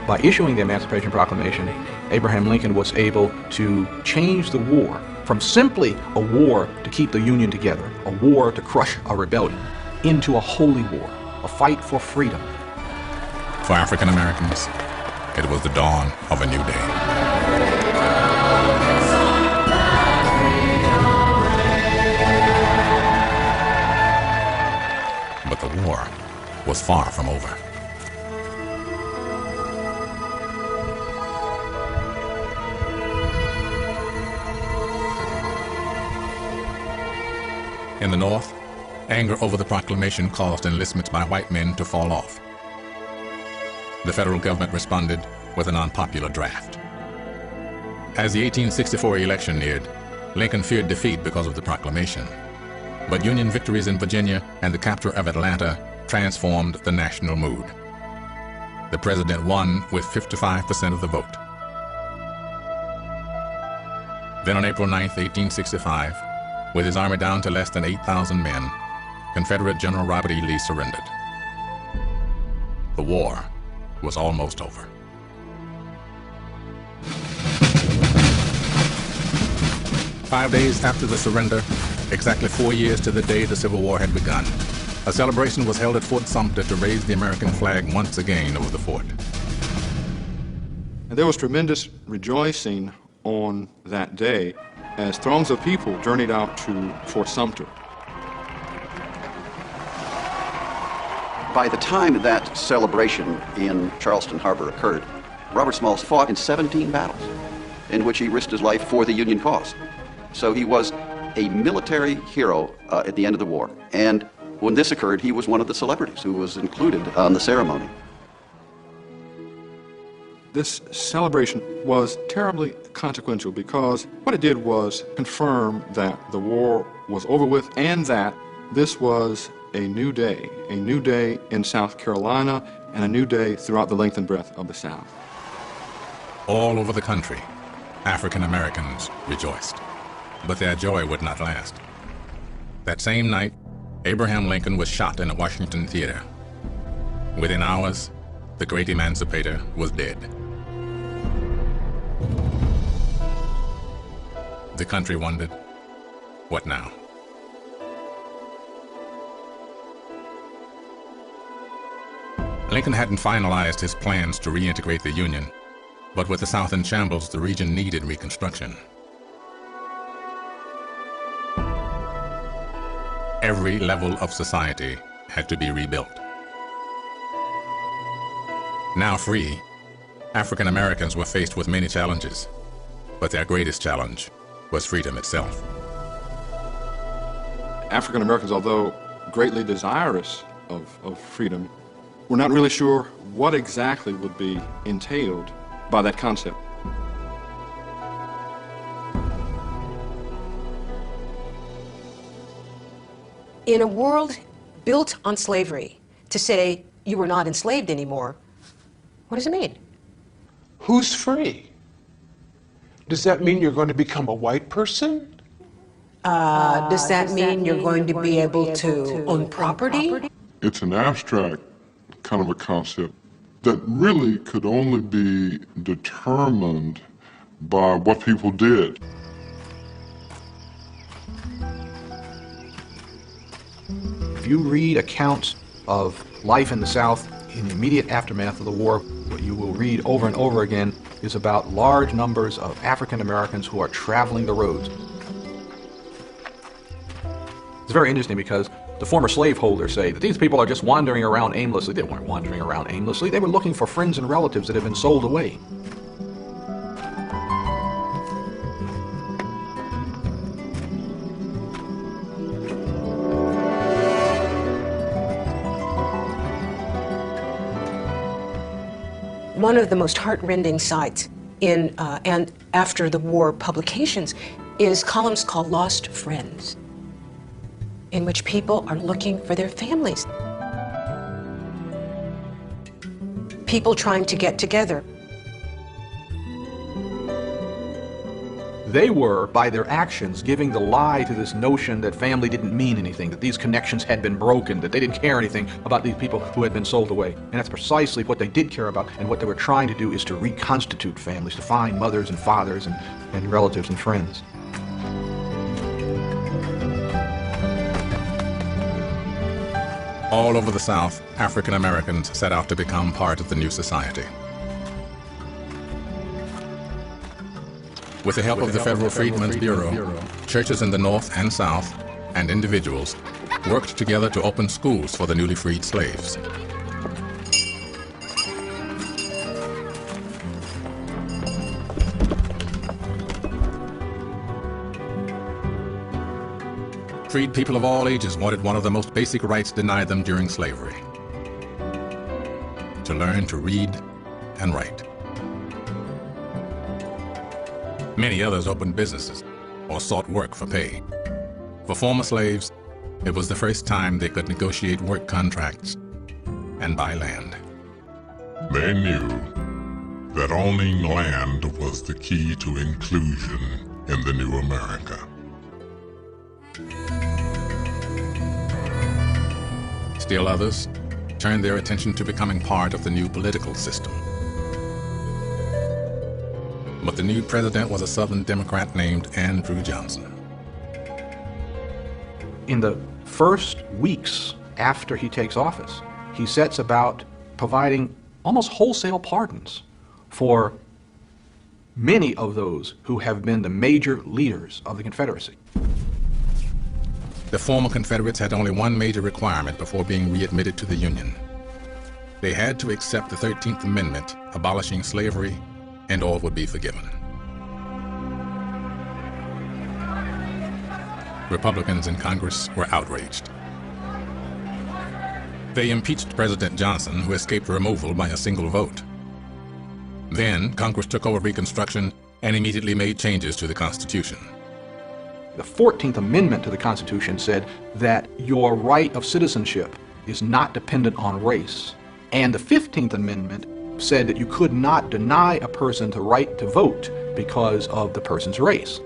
By issuing the Emancipation Proclamation, Abraham Lincoln was able to change the war from simply a war to keep the Union together, a war to crush a rebellion, into a holy war, a fight for freedom. For African Americans, it was the dawn of a new day. But the war was far from over. In the North, anger over the proclamation caused enlistments by white men to fall off. The federal government responded with an unpopular draft. As the 1864 election neared, Lincoln feared defeat because of the proclamation. But Union victories in Virginia and the capture of Atlanta transformed the national mood. The president won with 55% of the vote. Then on April 9, 1865, with his army down to less than 8,000 men, Confederate General Robert E. Lee surrendered. The war was almost over. Five days after the surrender, exactly 4 years to the day the Civil War had begun, a celebration was held at Fort Sumter to raise the American flag once again over the fort. And there was tremendous rejoicing on that day as throngs of people journeyed out to Fort Sumter. By the time that celebration in Charleston Harbor occurred, Robert Smalls fought in 17 battles in which he risked his life for the Union cause. So he was a military hero at the end of the war. And when this occurred, he was one of the celebrities who was included on the ceremony. This celebration was terribly consequential because what it did was confirm that the war was over with and that this was a new day in South Carolina and a new day throughout the length and breadth of the South. All over the country, African Americans rejoiced, but their joy would not last. That same night, Abraham Lincoln was shot in a Washington theater. Within hours, the great emancipator was dead. The country wondered, what now? Lincoln hadn't finalized his plans to reintegrate the Union, but with the South in shambles, the region needed reconstruction. Every level of society had to be rebuilt. Now free, African Americans were faced with many challenges, but their greatest challenge was freedom itself. African Americans, although greatly desirous of freedom, were not really sure what exactly would be entailed by that concept. In a world built on slavery, to say you were not enslaved anymore, what does it mean? Who's free? Does that mean you're going to become a white person? Does that mean you're going to be able to own property? it's an abstract kind of a concept that really could only be determined by what people did. If you read accounts of life in the South in the immediate aftermath of the war, what you will read over and over again is about large numbers of African Americans who are traveling the roads. It's very interesting because the former slaveholders say that these people are just wandering around aimlessly. They weren't wandering around aimlessly. They were looking for friends and relatives that had been sold away. One of the most heartrending sights in and after the war publications is columns called Lost Friends, in which people are looking for their families. People trying to get together. They were, by their actions, giving the lie to this notion that family didn't mean anything, that these connections had been broken, that they didn't care anything about these people who had been sold away. And that's precisely what they did care about, and what they were trying to do is to reconstitute families, to find mothers and fathers and relatives and friends. All over the South, African Americans set out to become part of the new society. With the help of the Federal Freedmen's Bureau, churches in the North and South, and individuals, worked together to open schools for the newly freed slaves. Freed people of all ages wanted one of the most basic rights denied them during slavery: to learn to read and write. Many others opened businesses or sought work for pay. For former slaves, it was the first time they could negotiate work contracts and buy land. They knew that owning land was the key to inclusion in the new America. Still others turned their attention to becoming part of the new political system. But the new president was a Southern Democrat named Andrew Johnson. In the first weeks after he takes office, he sets about providing almost wholesale pardons for many of those who have been the major leaders of the Confederacy. The former Confederates had only one major requirement before being readmitted to the Union. They had to accept the 13th Amendment abolishing slavery, and all would be forgiven. Republicans in Congress were outraged. They impeached President Johnson, who escaped removal by a single vote. Then Congress took over Reconstruction and immediately made changes to the Constitution. The 14th Amendment to the Constitution said that your right of citizenship is not dependent on race. And the 15th Amendment said that you could not deny a person the right to vote because of the person's race.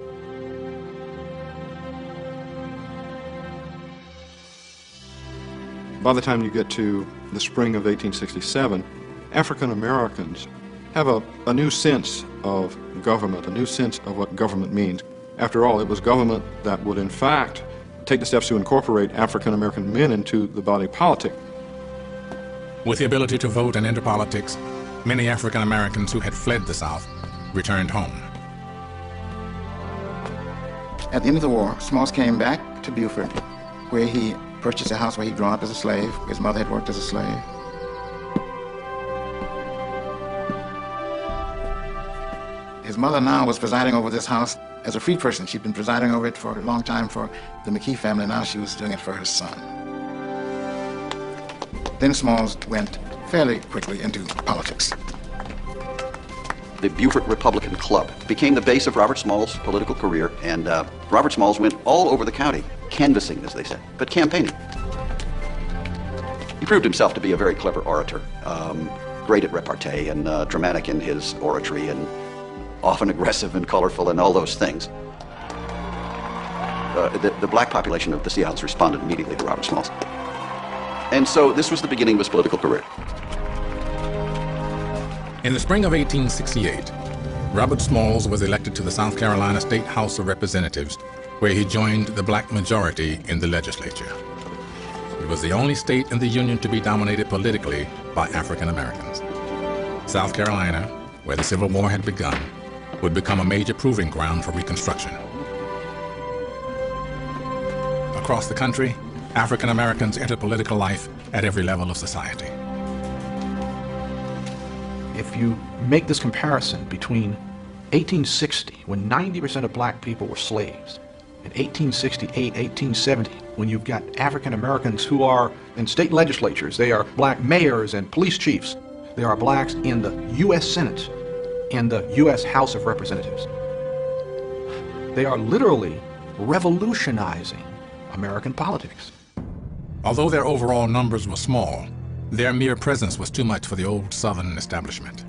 By the time you get to the spring of 1867, African Americans have a new sense of government, a new sense of what government means. After all, it was government that would in fact take the steps to incorporate African American men into the body politic. With the ability to vote and enter politics, many African Americans who had fled the South returned home. At the end of the war, Smalls came back to Beaufort, where he purchased a house where he'd grown up as a slave. His mother had worked as a slave. His mother now was presiding over this house as a free person. She'd been presiding over it for a long time for the McKee family. Now she was doing it for her son. Then Smalls went fairly quickly into politics. The Beaufort Republican Club became the base of Robert Small's political career, and Robert Smalls went all over the county, canvassing, as they said, but campaigning. He proved himself to be a very clever orator, great at repartee and dramatic in his oratory, and often aggressive and colorful and all those things. The black population of the Seattles responded immediately to Robert Smalls. And so this was the beginning of his political career. In the spring of 1868, Robert Smalls was elected to the South Carolina State House of Representatives, where he joined the black majority in the legislature. It was the only state in the Union to be dominated politically by African Americans. South Carolina, where the Civil War had begun, would become a major proving ground for Reconstruction. Across the country, African Americans entered political life at every level of society. If you make this comparison between 1860, when 90% of black people were slaves, and 1868, 1870, when you've got African Americans who are in state legislatures, they are black mayors and police chiefs, there are blacks in the U.S. Senate, in the U.S. House of Representatives. They are literally revolutionizing American politics. Although their overall numbers were small, their mere presence was too much for the old Southern establishment.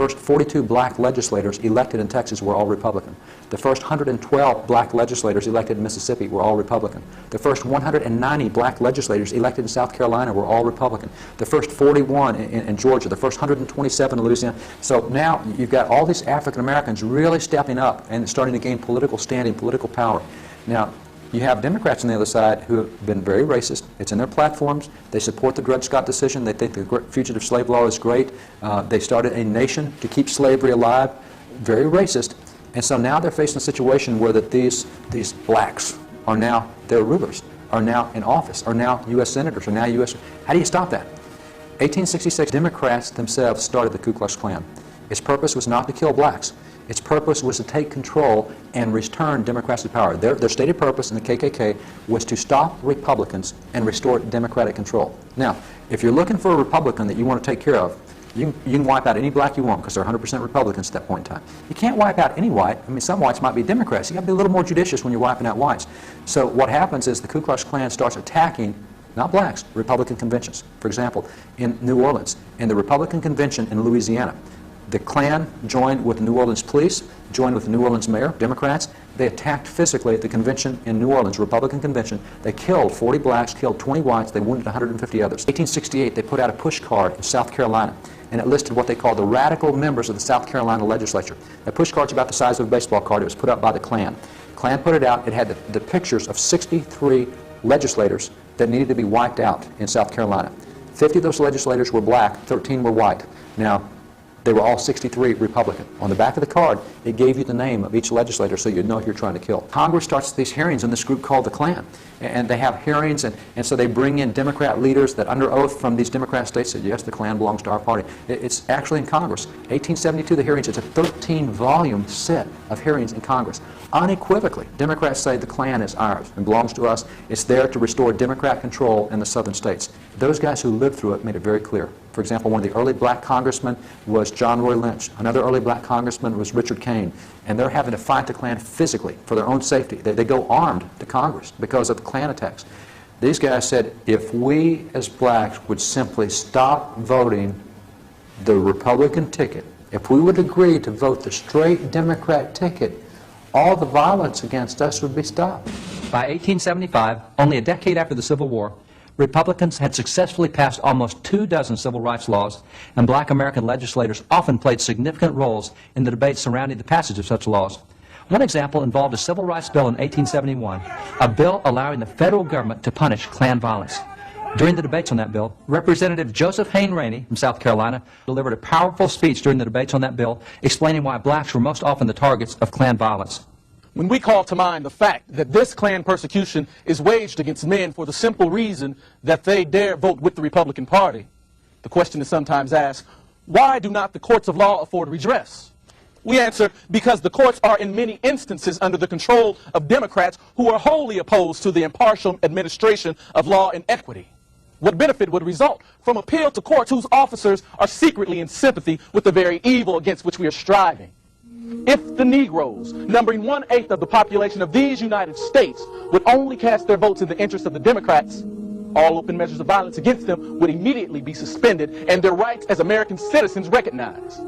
The first 42 black legislators elected in Texas were all Republican. The first 112 black legislators elected in Mississippi were all Republican. The first 190 black legislators elected in South Carolina were all Republican. The first 41 in Georgia, the first 127 in Louisiana. So now you've got all these African Americans really stepping up and starting to gain political standing, political power. Now, you have Democrats on the other side who have been very racist. It's in their platforms. They support the Dred Scott decision. They think the fugitive slave law is great. They started a nation to keep slavery alive. Very racist. And so now they're facing a situation where that these blacks are now their rulers, are now in office, are now U.S. senators, are now U.S. How do you stop that? 1866, Democrats themselves started the Ku Klux Klan. Its purpose was not to kill blacks. Its purpose was to take control and return Democrats to power. Their stated purpose in the KKK was to stop Republicans and restore Democratic control. Now, if you're looking for a Republican that you want to take care of, you can wipe out any black you want because they're 100% Republicans at that point in time. You can't wipe out any white. I mean, some whites might be Democrats. You got to be a little more judicious when you're wiping out whites. So what happens is the Ku Klux Klan starts attacking, not blacks, Republican conventions. For example, in New Orleans, in the Republican convention in Louisiana, The Klan joined with the New Orleans police, joined with the New Orleans mayor, Democrats. They attacked physically at the convention in New Orleans, Republican convention. They killed 40 blacks, killed 20 whites, they wounded 150 others. In 1868, they put out a push card in South Carolina, and it listed what they called the radical members of the South Carolina legislature. The push card's about the size of a baseball card. It was put up by the Klan. Klan put it out. It had the pictures of 63 legislators that needed to be wiped out in South Carolina. 50 of those legislators were black, 13 were white. Now, they were all 63 Republican. On the back of the card, it gave you the name of each legislator so you'd know who you're trying to kill. Congress starts these hearings in this group called the Klan. And they have hearings, and so they bring in Democrat leaders that under oath from these Democrat states said, yes, the Klan belongs to our party. It's actually in Congress. 1872, the hearings, it's a 13-volume set of hearings in Congress. Unequivocally, Democrats say the Klan is ours and belongs to us. It's there to restore Democrat control in the southern states. Those guys who lived through it made it very clear. For example, one of the early black congressmen was John Roy Lynch. Another early black congressman was Richard Kane. And they're having to fight the Klan physically for their own safety. They go armed to Congress because of the Klan attacks. These guys said, if we as blacks would simply stop voting the Republican ticket, if we would agree to vote the straight Democrat ticket, all the violence against us would be stopped. By 1875, only a decade after the Civil War, Republicans had successfully passed almost 24 civil rights laws, and black American legislators often played significant roles in the debates surrounding the passage of such laws. One example involved a civil rights bill in 1871, a bill allowing the federal government to punish Klan violence. During the debates on that bill, Representative Joseph Hayne Rainey from South Carolina delivered a powerful speech during the debates on that bill, explaining why blacks were most often the targets of Klan violence. When we call to mind the fact that this Klan persecution is waged against men for the simple reason that they dare vote with the Republican Party, the question is sometimes asked, why do not the courts of law afford redress? We answer, because the courts are in many instances under the control of Democrats who are wholly opposed to the impartial administration of law and equity. What benefit would result from appeal to courts whose officers are secretly in sympathy with the very evil against which we are striving? If the Negroes, numbering 1/8 of the population of these United States, would only cast their votes in the interest of the Democrats, all open measures of violence against them would immediately be suspended and their rights as American citizens recognized.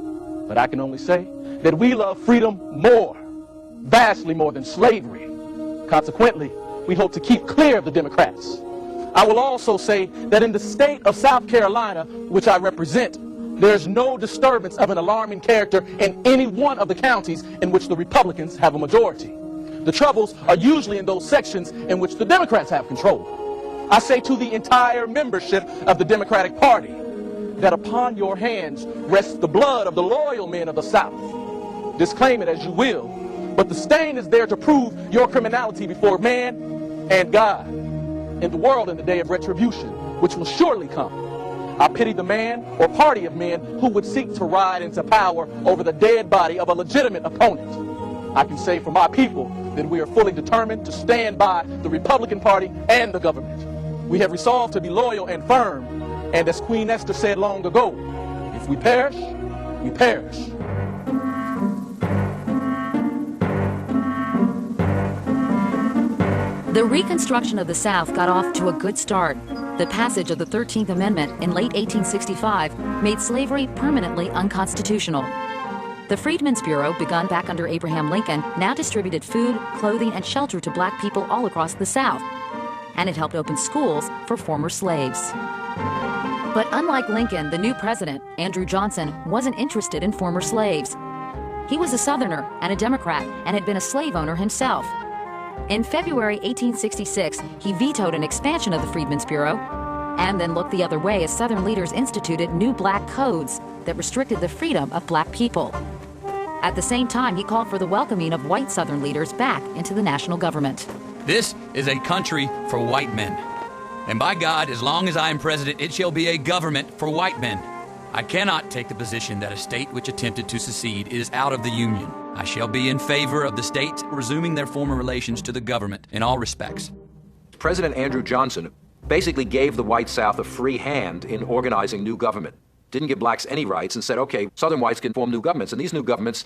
But I can only say that we love freedom more, vastly more than slavery. Consequently, we hope to keep clear of the Democrats. I will also say that in the state of South Carolina, which I represent, there's no disturbance of an alarming character in any one of the counties in which the Republicans have a majority. The troubles are usually in those sections in which the Democrats have control. I say to the entire membership of the Democratic Party that upon your hands rests the blood of the loyal men of the South. Disclaim it as you will, but the stain is there to prove your criminality before man and God, in the world in the day of retribution, which will surely come. I pity the man or party of men who would seek to ride into power over the dead body of a legitimate opponent. I can say for my people that we are fully determined to stand by the Republican Party and the government. We have resolved to be loyal and firm, and as Queen Esther said long ago, if we perish, we perish. The Reconstruction of the South got off to a good start. The passage of the 13th Amendment in late 1865 made slavery permanently unconstitutional. The Freedmen's Bureau, begun back under Abraham Lincoln, now distributed food, clothing, and shelter to black people all across the South. And it helped open schools for former slaves. But unlike Lincoln, the new president, Andrew Johnson, wasn't interested in former slaves. He was a Southerner and a Democrat and had been a slave owner himself. In February 1866, he vetoed an expansion of the Freedmen's Bureau and then looked the other way as Southern leaders instituted new black codes that restricted the freedom of black people. At the same time, he called for the welcoming of white Southern leaders back into the national government. This is a country for white men. And by God, as long as I am president, it shall be a government for white men. I cannot take the position that a state which attempted to secede is out of the Union. I shall be in favor of the states resuming their former relations to the government in all respects. President Andrew Johnson basically gave the white South a free hand in organizing new government. Didn't give blacks any rights and said, okay, Southern whites can form new governments. And these new governments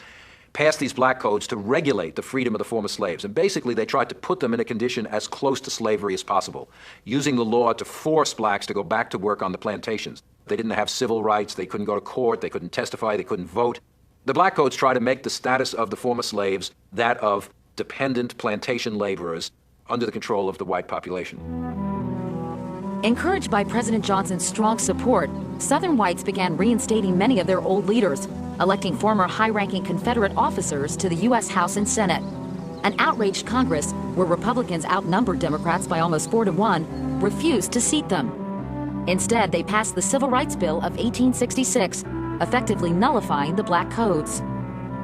passed these black codes to regulate the freedom of the former slaves. And basically they tried to put them in a condition as close to slavery as possible, using the law to force blacks to go back to work on the plantations. They didn't have civil rights. They couldn't go to court. They couldn't testify. They couldn't vote. The black codes try to make the status of the former slaves that of dependent plantation laborers under the control of the white population. Encouraged by President Johnson's strong support, Southern whites began reinstating many of their old leaders, electing former high-ranking Confederate officers to the U.S. House and Senate. An outraged Congress, where Republicans outnumbered Democrats by almost 4-1, refused to seat them. Instead, they passed the Civil Rights Bill of 1866, effectively nullifying the black codes.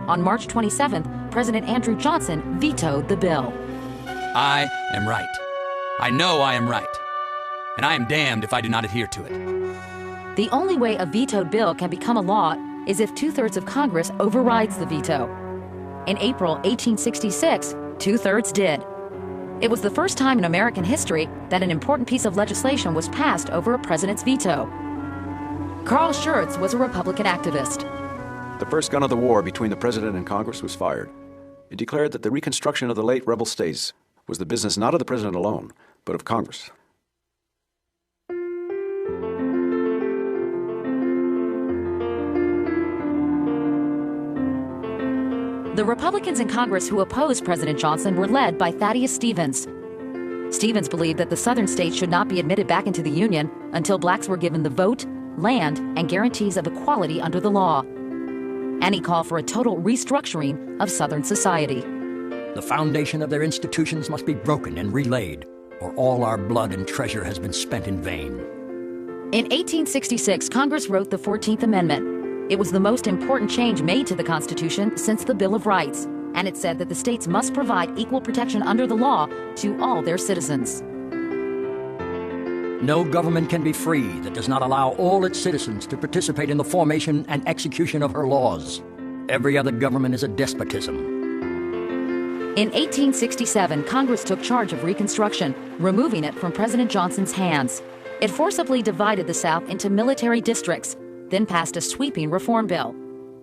On March 27th, President Andrew Johnson vetoed the bill. I am right. I know I am right. And I am damned if I do not adhere to it. The only way a vetoed bill can become a law is if 2/3 of Congress overrides the veto. In April 1866, 2/3 did. It was the first time in American history that an important piece of legislation was passed over a president's veto. Carl Schurz was a Republican activist. The first gun of the war between the president and Congress was fired. It declared that the reconstruction of the late rebel states was the business not of the president alone, but of Congress. The Republicans in Congress who opposed President Johnson were led by Thaddeus Stevens. Stevens believed that the Southern states should not be admitted back into the Union until blacks were given the vote, land, and guarantees of equality under the law. And he called for a total restructuring of Southern society. The foundation of their institutions must be broken and relaid, or all our blood and treasure has been spent in vain. In 1866, Congress wrote the 14th Amendment. It was the most important change made to the Constitution since the Bill of Rights, and it said that the states must provide equal protection under the law to all their citizens. No government can be free that does not allow all its citizens to participate in the formation and execution of her laws. Every other government is a despotism. In 1867, Congress took charge of Reconstruction, removing it from President Johnson's hands. It forcibly divided the South into military districts, then passed a sweeping reform bill.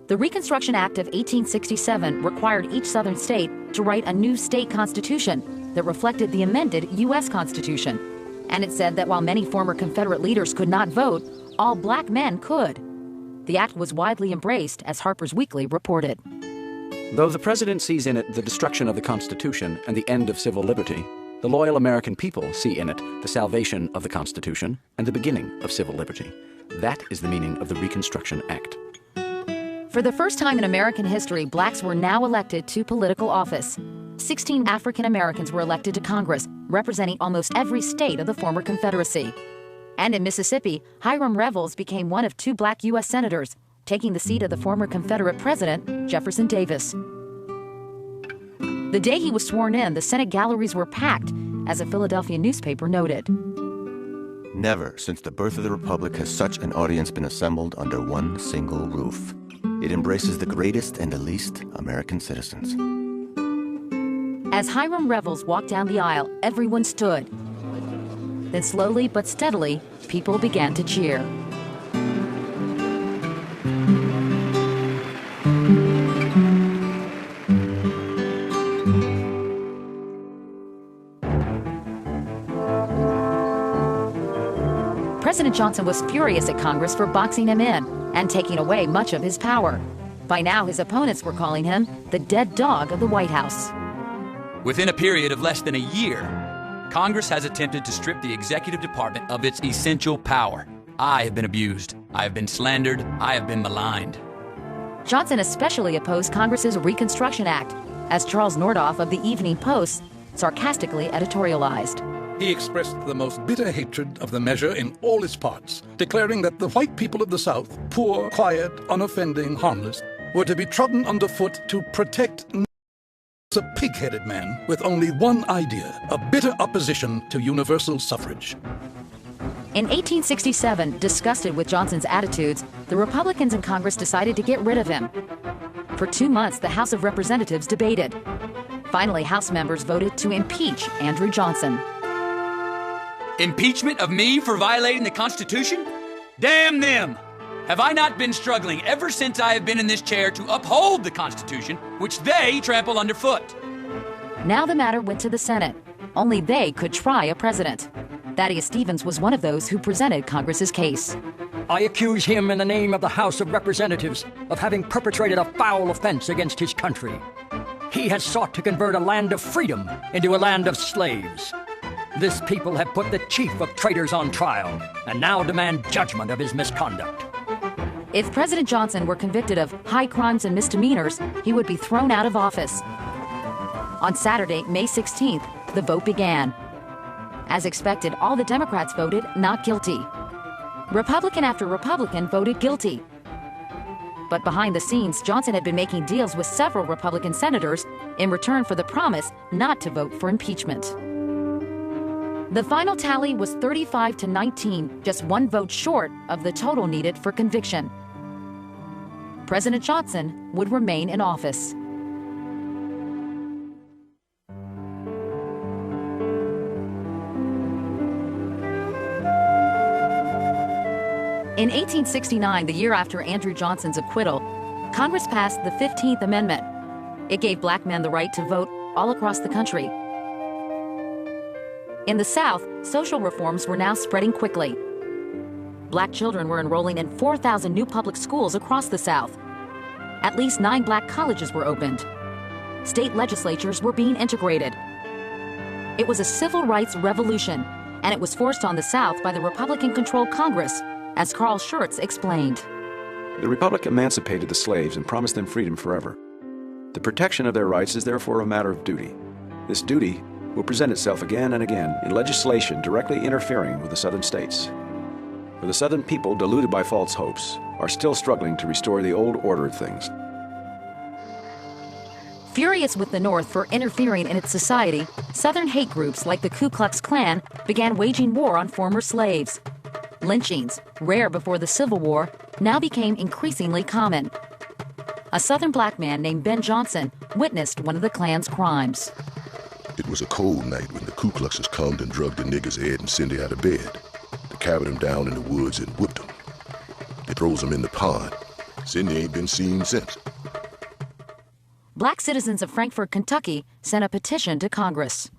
The Reconstruction Act of 1867 required each Southern state to write a new state constitution that reflected the amended U.S. Constitution. And it said that while many former Confederate leaders could not vote, all black men could. The act was widely embraced, as Harper's Weekly reported. Though the president sees in it the destruction of the Constitution and the end of civil liberty, the loyal American people see in it the salvation of the Constitution and the beginning of civil liberty. That is the meaning of the Reconstruction Act. For the first time in American history, blacks were now elected to political office. 16 African Americans were elected to Congress, representing almost every state of the former Confederacy. And in Mississippi, Hiram Revels became one of 2 black U.S. senators, taking the seat of the former Confederate President, Jefferson Davis. The day he was sworn in, the Senate galleries were packed, as a Philadelphia newspaper noted. Never since the birth of the Republic has such an audience been assembled under one single roof. It embraces the greatest and the least American citizens. As Hiram Revels walked down the aisle, everyone stood. Then slowly but steadily, people began to cheer. President Johnson was furious at Congress for boxing him in and taking away much of his power. By now, his opponents were calling him the dead dog of the White House. Within a period of less than a year, Congress has attempted to strip the executive department of its essential power. I have been abused. I have been slandered. I have been maligned. Johnson especially opposed Congress's Reconstruction Act, as Charles Nordoff of the Evening Post sarcastically editorialized. He expressed the most bitter hatred of the measure in all its parts, declaring that the white people of the South, poor, quiet, unoffending, harmless, were to be trodden underfoot to protect a pig-headed man with only one idea, a bitter opposition to universal suffrage. In 1867, disgusted with Johnson's attitudes, the Republicans in Congress decided to get rid of him. For 2 months, the House of Representatives debated. Finally, House members voted to impeach Andrew Johnson. Impeachment of me for violating the Constitution? Damn them! Have I not been struggling ever since I have been in this chair to uphold the Constitution, which they trample underfoot? Now the matter went to the Senate. Only they could try a president. Thaddeus Stevens was one of those who presented Congress's case. I accuse him in the name of the House of Representatives of having perpetrated a foul offense against his country. He has sought to convert a land of freedom into a land of slaves. This people have put the chief of traitors on trial and now demand judgment of his misconduct. If President Johnson were convicted of high crimes and misdemeanors, he would be thrown out of office. On Saturday, May 16th, the vote began. As expected, all the Democrats voted not guilty. Republican after Republican voted guilty. But behind the scenes, Johnson had been making deals with several Republican senators in return for the promise not to vote for impeachment. The final tally was 35-19, just one vote short of the total needed for conviction. President Johnson would remain in office. In 1869, the year after Andrew Johnson's acquittal, Congress passed the 15th Amendment. It gave black men the right to vote all across the country. In the South, social reforms were now spreading quickly. Black children were enrolling in 4,000 new public schools across the South. At least 9 black colleges were opened. State legislatures were being integrated. It was a civil rights revolution, and it was forced on the South by the Republican-controlled Congress, as Carl Schurz explained. The Republic emancipated the slaves and promised them freedom forever. The protection of their rights is therefore a matter of duty. This duty will present itself again and again in legislation directly interfering with the Southern states. For the Southern people, deluded by false hopes, are still struggling to restore the old order of things. Furious with the North for interfering in its society, Southern hate groups like the Ku Klux Klan began waging war on former slaves. Lynchings, rare before the Civil War, now became increasingly common. A Southern black man named Ben Johnson witnessed one of the Klan's crimes. It was a cold night when the Ku Kluxers come and drugged the nigger's head and Cindy out of bed. They carried him down in the woods and whipped him. They throws him in the pond. Cindy ain't been seen since. Black citizens of Frankfort, Kentucky, sent a petition to Congress.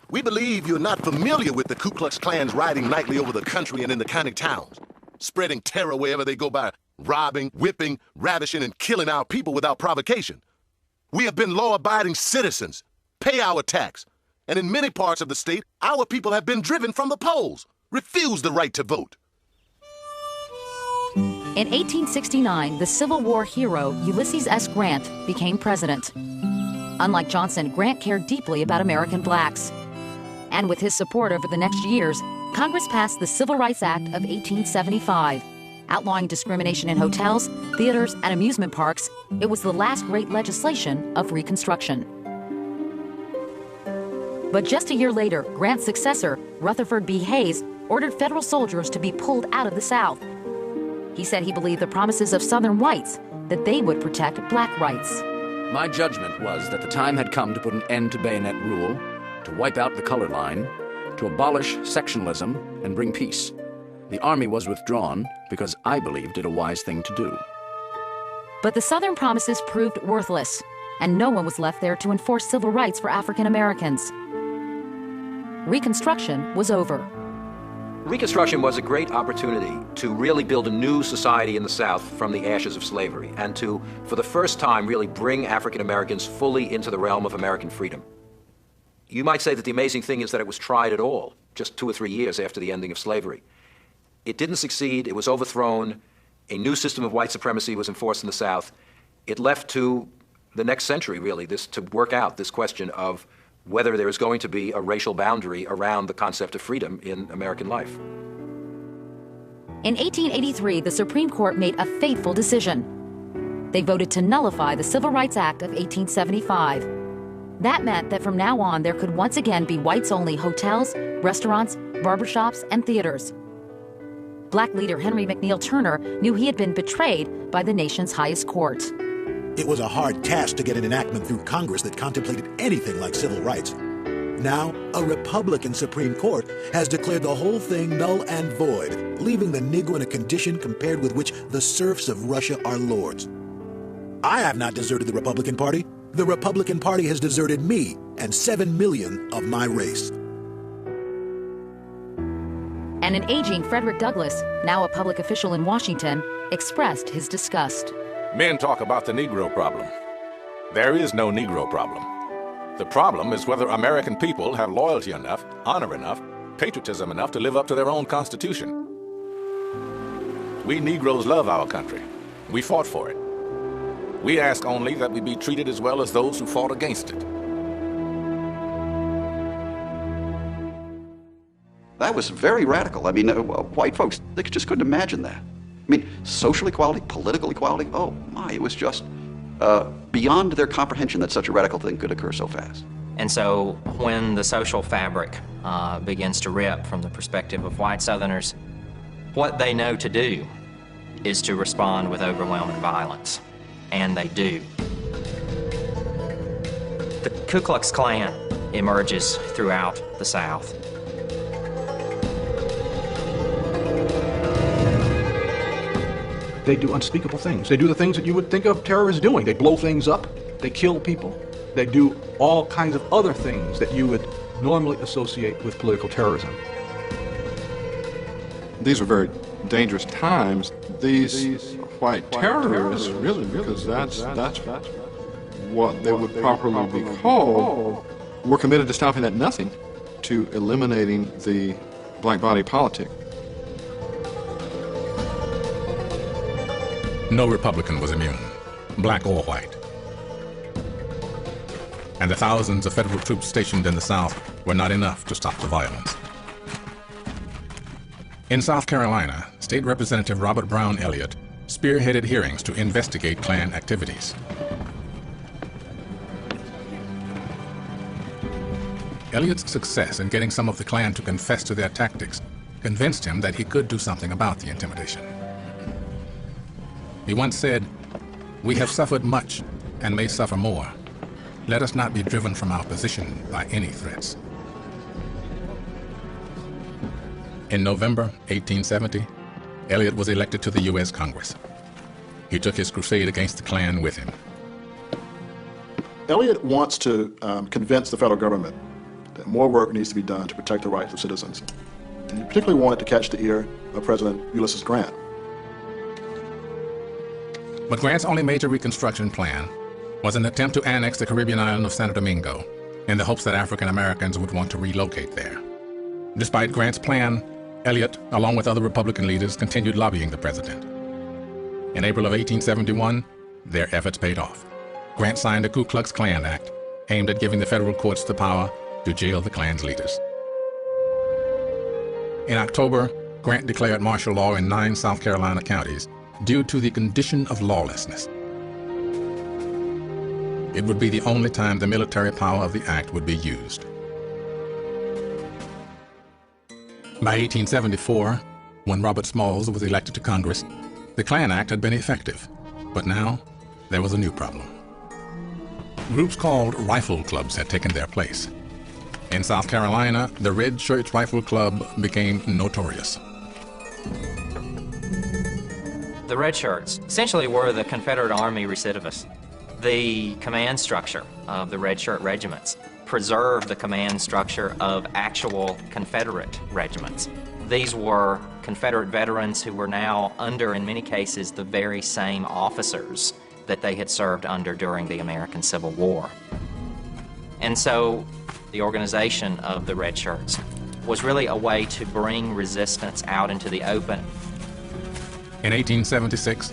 We believe you're not familiar with the Ku Klux Klan's riding nightly over the country and in the county towns, spreading terror wherever they go by robbing, whipping, ravishing, and killing our people without provocation. We have been law-abiding citizens, pay our tax, and in many parts of the state, our people have been driven from the polls, refused the right to vote. In 1869, the Civil War hero Ulysses S. Grant became president. Unlike Johnson, Grant cared deeply about American blacks. And with his support over the next years, Congress passed the Civil Rights Act of 1875, outlawing discrimination in hotels, theaters, and amusement parks. It was the last great legislation of Reconstruction. But just a year later, Grant's successor, Rutherford B. Hayes, ordered federal soldiers to be pulled out of the South. He said he believed the promises of Southern whites that they would protect black rights. My judgment was that the time had come to put an end to bayonet rule, to wipe out the color line, to abolish sectionalism and bring peace. The Army was withdrawn because I believed it a wise thing to do. But the Southern promises proved worthless, and no one was left there to enforce civil rights for African Americans. Reconstruction was over. Reconstruction was a great opportunity to really build a new society in the South from the ashes of slavery, and to, for the first time, really bring African Americans fully into the realm of American freedom. You might say that the amazing thing is that it was tried at all, just 2 or 3 years after the ending of slavery. It didn't succeed, it was overthrown, a new system of white supremacy was enforced in the South. It left to the next century, really, to work out this question of whether there is going to be a racial boundary around the concept of freedom in American life. In 1883, the Supreme Court made a fateful decision. They voted to nullify the Civil Rights Act of 1875. That meant that from now on, there could once again be whites-only hotels, restaurants, barbershops, and theaters. Black leader Henry McNeil Turner knew he had been betrayed by the nation's highest court. It was a hard task to get an enactment through Congress that contemplated anything like civil rights. Now, a Republican Supreme Court has declared the whole thing null and void, leaving the Negro in a condition compared with which the serfs of Russia are lords. I have not deserted the Republican Party. The Republican Party has deserted me and 7 million of my race. and an aging Frederick Douglass, now a public official in Washington, expressed his disgust. Men talk about the Negro problem. There is no Negro problem. The problem is whether American people have loyalty enough, honor enough, patriotism enough to live up to their own Constitution. We Negroes love our country. We fought for it. We ask only that we be treated as well as those who fought against it. That was very radical. I mean, white folks, they just couldn't imagine that. I mean, social equality, political equality, oh my, it was just beyond their comprehension that such a radical thing could occur so fast. And so when the social fabric begins to rip from the perspective of white Southerners, what they know to do is to respond with overwhelming violence. And they do. The Ku Klux Klan emerges throughout the South. They do unspeakable things. They do the things that you would think of terrorists doing. They blow things up, they kill people, they do all kinds of other things that you would normally associate with political terrorism. These are very dangerous times. These white terrorists, really, because that's what they would properly be called, were committed to stopping at nothing, to eliminating the black body politic. No Republican was immune, black or white. And the thousands of federal troops stationed in the South were not enough to stop the violence. In South Carolina, State Representative Robert Brown Elliott spearheaded hearings to investigate Klan activities. Elliott's success in getting some of the Klan to confess to their tactics convinced him that he could do something about the intimidation. He once said, "We have suffered much and may suffer more. Let us not be driven from our position by any threats." In November 1870, Elliott was elected to the U.S. Congress. He took his crusade against the Klan with him. Elliott wants to convince the federal government that more work needs to be done to protect the rights of citizens. And he particularly wanted to catch the ear of President Ulysses Grant. But Grant's only major Reconstruction plan was an attempt to annex the Caribbean island of Santo Domingo in the hopes that African Americans would want to relocate there. Despite Grant's plan, Elliott, along with other Republican leaders, continued lobbying the president. In April of 1871, their efforts paid off. Grant signed the Ku Klux Klan Act, aimed at giving the federal courts the power to jail the Klan's leaders. In October, Grant declared martial law in 9 South Carolina counties due to the condition of lawlessness. It would be the only time the military power of the act would be used. By 1874, when Robert Smalls was elected to Congress, the Klan Act had been effective, but now there was a new problem. Groups called rifle clubs had taken their place. In South Carolina, the Red Shirts Rifle Club became notorious. The Red Shirts essentially were the Confederate Army recidivists. The command structure of the Red Shirt regiments preserved the command structure of actual Confederate regiments. These were Confederate veterans who were now under, in many cases, the very same officers that they had served under during the American Civil War. And so the organization of the Red Shirts was really a way to bring resistance out into the open. In 1876,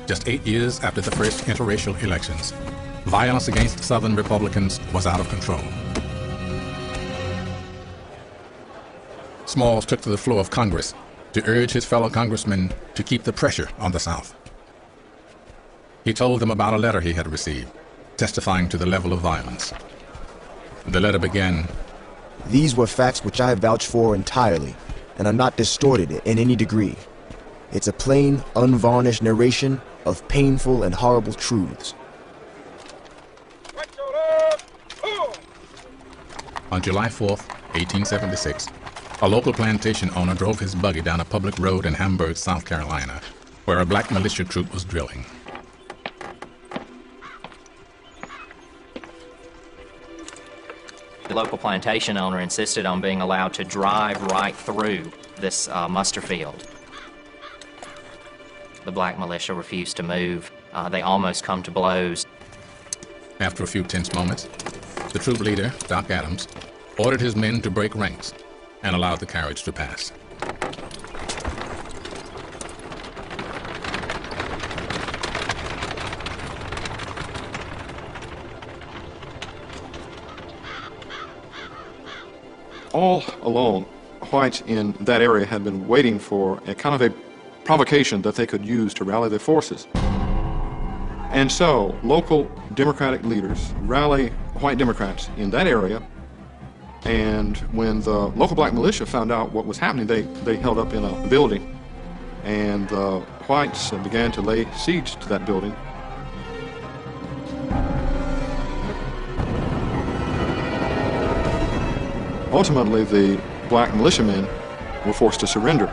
just 8 years after the first interracial elections, violence against Southern Republicans was out of control. Smalls took to the floor of Congress to urge his fellow congressmen to keep the pressure on the South. He told them about a letter he had received, testifying to the level of violence. The letter began, "These were facts which I vouch for entirely, and are not distorted in any degree. It's a plain, unvarnished narration of painful and horrible truths." On July 4th, 1876, a local plantation owner drove his buggy down a public road in Hamburg, South Carolina, where a black militia troop was drilling. The local plantation owner insisted on being allowed to drive right through this muster field. The black militia refused to move. They almost come to blows. After a few tense moments, the troop leader, Doc Adams, ordered his men to break ranks and allowed the carriage to pass. All along, whites in that area had been waiting for a kind of a provocation that they could use to rally their forces. And so, local Democratic leaders rally white Democrats in that area, and when the local black militia found out what was happening, they held up in a building, and the whites began to lay siege to that building. Ultimately, the black militiamen were forced to surrender.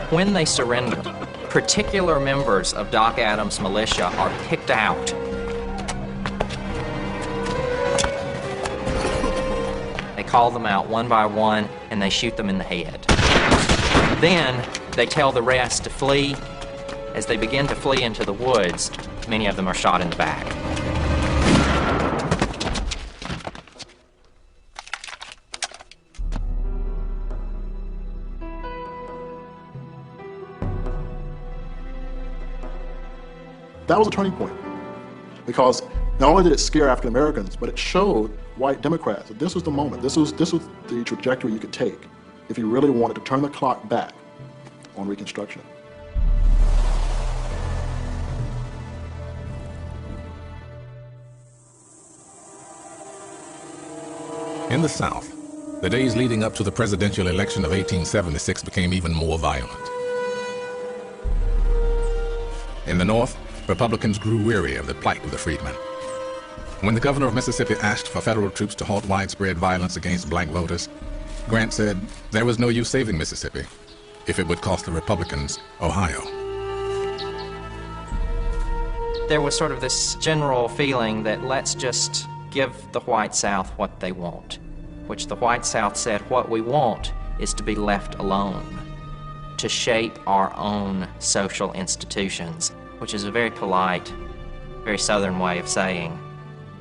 When they surrender, particular members of Doc Adams' militia are picked out. They call them out one by one, and they shoot them in the head. Then they tell the rest to flee. As they begin to flee into the woods, many of them are shot in the back. That was a turning point, because not only did it scare African Americans, but it showed white Democrats that this was the moment, this was the trajectory you could take if you really wanted to turn the clock back on Reconstruction. In the South, the days leading up to the presidential election of 1876 became even more violent. In the North, Republicans grew weary of the plight of the freedmen. When the governor of Mississippi asked for federal troops to halt widespread violence against black voters, Grant said there was no use saving Mississippi if it would cost the Republicans Ohio. There was sort of this general feeling that let's just give the white South what they want, which the white South said what we want is to be left alone, to shape our own social institutions, which is a very polite, very Southern way of saying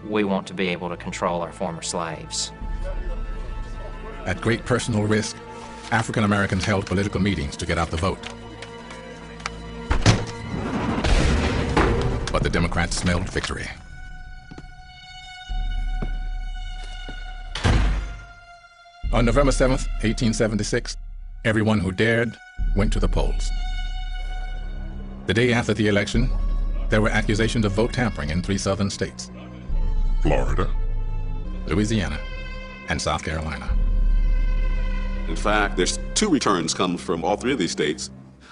we want to be able to control our former slaves. At great personal risk, African Americans held political meetings to get out the vote. But the Democrats smelled victory. On November 7th, 1876, everyone who dared went to the polls. The day after the election, there were accusations of vote tampering in 3 southern states: Florida, Louisiana, and South Carolina. In fact, there's 2 returns come from all 3 of these states.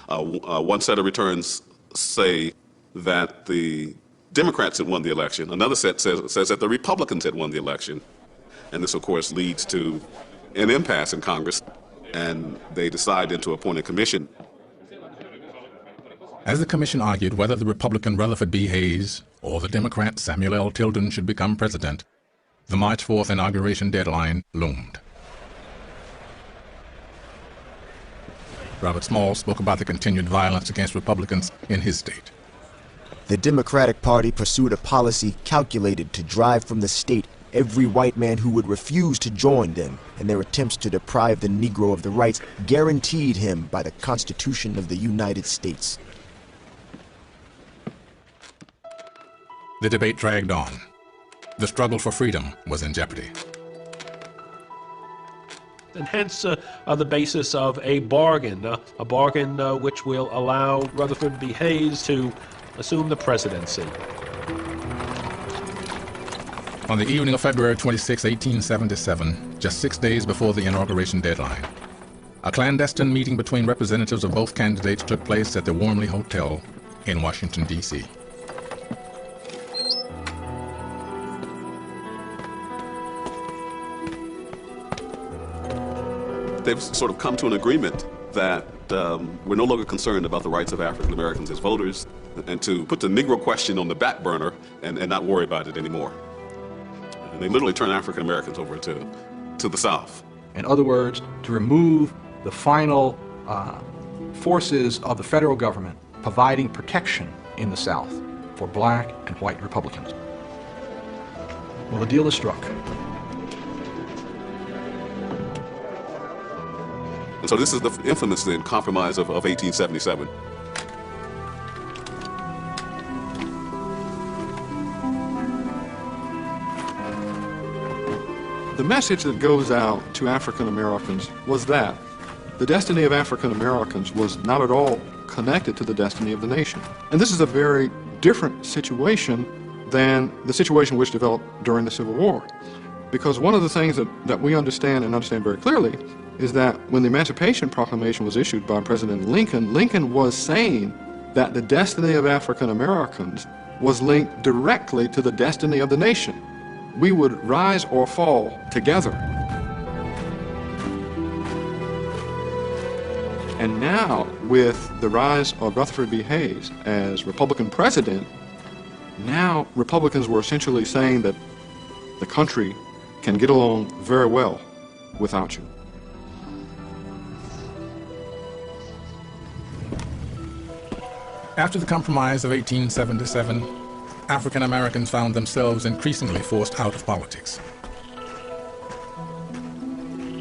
One set of returns say that the Democrats had won the election. Another set says that the Republicans had won the election. And this, of course, leads to an impasse in Congress, and they decide then to appoint a commission. As the commission argued whether the Republican Rutherford B. Hayes or the Democrat Samuel L. Tilden should become president, the March 4th inauguration deadline loomed. Robert Small spoke about the continued violence against Republicans in his state. The Democratic Party pursued a policy calculated to drive from the state every white man who would refuse to join them, and their attempts to deprive the Negro of the rights guaranteed him by the Constitution of the United States. The debate dragged on. The struggle for freedom was in jeopardy. And hence the basis of a bargain which will allow Rutherford B. Hayes to assume the presidency. On the evening of February 26, 1877, just 6 days before the inauguration deadline, a clandestine meeting between representatives of both candidates took place at the Wormley Hotel in Washington, D.C. They've sort of come to an agreement that we're no longer concerned about the rights of African Americans as voters. and to put the Negro question on the back burner and not worry about it anymore. And they literally turned African Americans over to the South. In other words, to remove the final forces of the federal government providing protection in the South for black and white Republicans. Well, the deal is struck. And so this is the infamous then compromise of 1877. The message that goes out to African Americans was that the destiny of African Americans was not at all connected to the destiny of the nation. And this is a very different situation than the situation which developed during the Civil War. Because one of the things that we understand and understand very clearly is that when the Emancipation Proclamation was issued by President Lincoln, Lincoln was saying that the destiny of African Americans was linked directly to the destiny of the nation. We would rise or fall together. And now, with the rise of Rutherford B. Hayes as Republican president, now Republicans were essentially saying that the country can get along very well without you. After the Compromise of 1877, African Americans found themselves increasingly forced out of politics.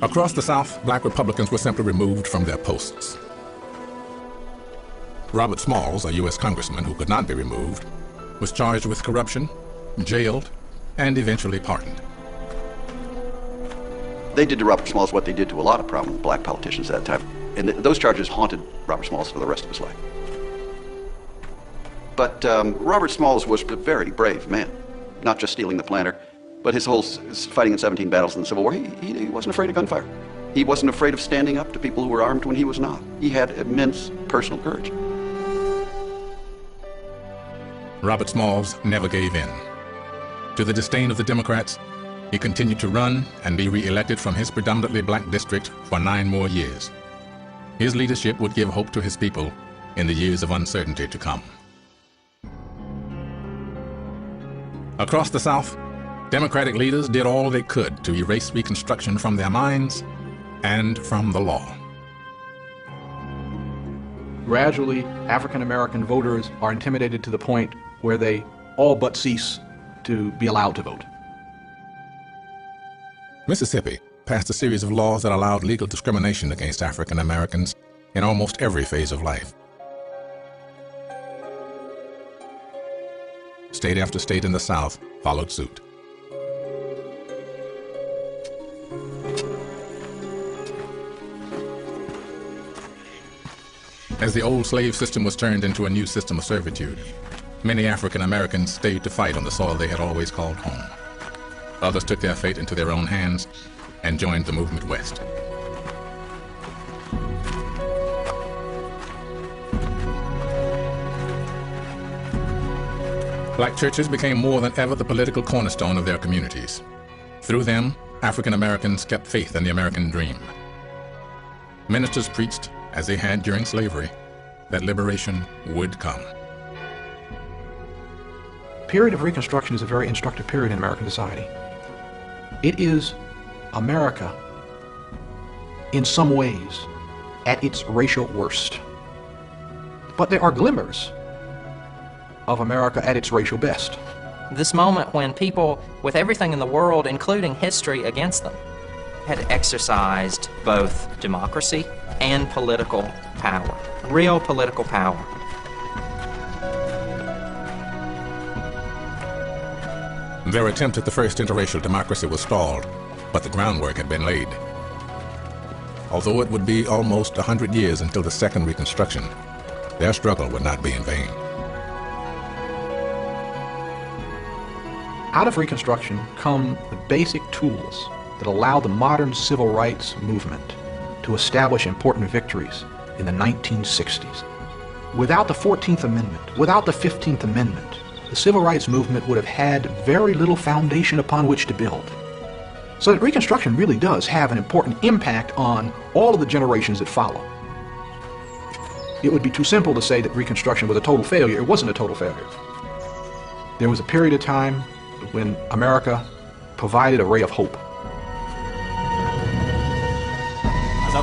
Across the South, black Republicans were simply removed from their posts. Robert Smalls, a U.S. congressman who could not be removed, was charged with corruption, jailed, and eventually pardoned. They did to Robert Smalls what they did to a lot of prominent black politicians at that time. And those charges haunted Robert Smalls for the rest of his life. But Robert Smalls was a very brave man, not just stealing the planter, but his whole fighting in 17 battles in the Civil War. He wasn't afraid of gunfire. He wasn't afraid of standing up to people who were armed when he was not. He had immense personal courage. Robert Smalls never gave in. To the disdain of the Democrats, he continued to run and be re-elected from his predominantly black district for 9 more years. His leadership would give hope to his people in the years of uncertainty to come. Across the South, Democratic leaders did all they could to erase Reconstruction from their minds and from the law. Gradually, African American voters are intimidated to the point where they all but cease to be allowed to vote. Mississippi passed a series of laws that allowed legal discrimination against African Americans in almost every phase of life. State after state in the South followed suit. As the old slave system was turned into a new system of servitude, many African Americans stayed to fight on the soil they had always called home. Others took their fate into their own hands and joined the movement west. Black churches became more than ever the political cornerstone of their communities. Through them, African Americans kept faith in the American dream. Ministers preached, as they had during slavery, that liberation would come. The period of Reconstruction is a very instructive period in American society. It is America, in some ways, at its racial worst. But there are glimmers of America at its racial best. This moment when people, with everything in the world, including history, against them, had exercised both democracy and political power, real political power. Their attempt at the first interracial democracy was stalled, but the groundwork had been laid. Although it would be almost 100 years until the Second Reconstruction, their struggle would not be in vain. Out of Reconstruction come the basic tools that allow the modern civil rights movement to establish important victories in the 1960s. Without the 14th Amendment, without the 15th Amendment, the civil rights movement would have had very little foundation upon which to build. So that Reconstruction really does have an important impact on all of the generations that follow. it would be too simple to say that Reconstruction was a total failure. It wasn't a total failure. There was a period of time when America provided a ray of hope. As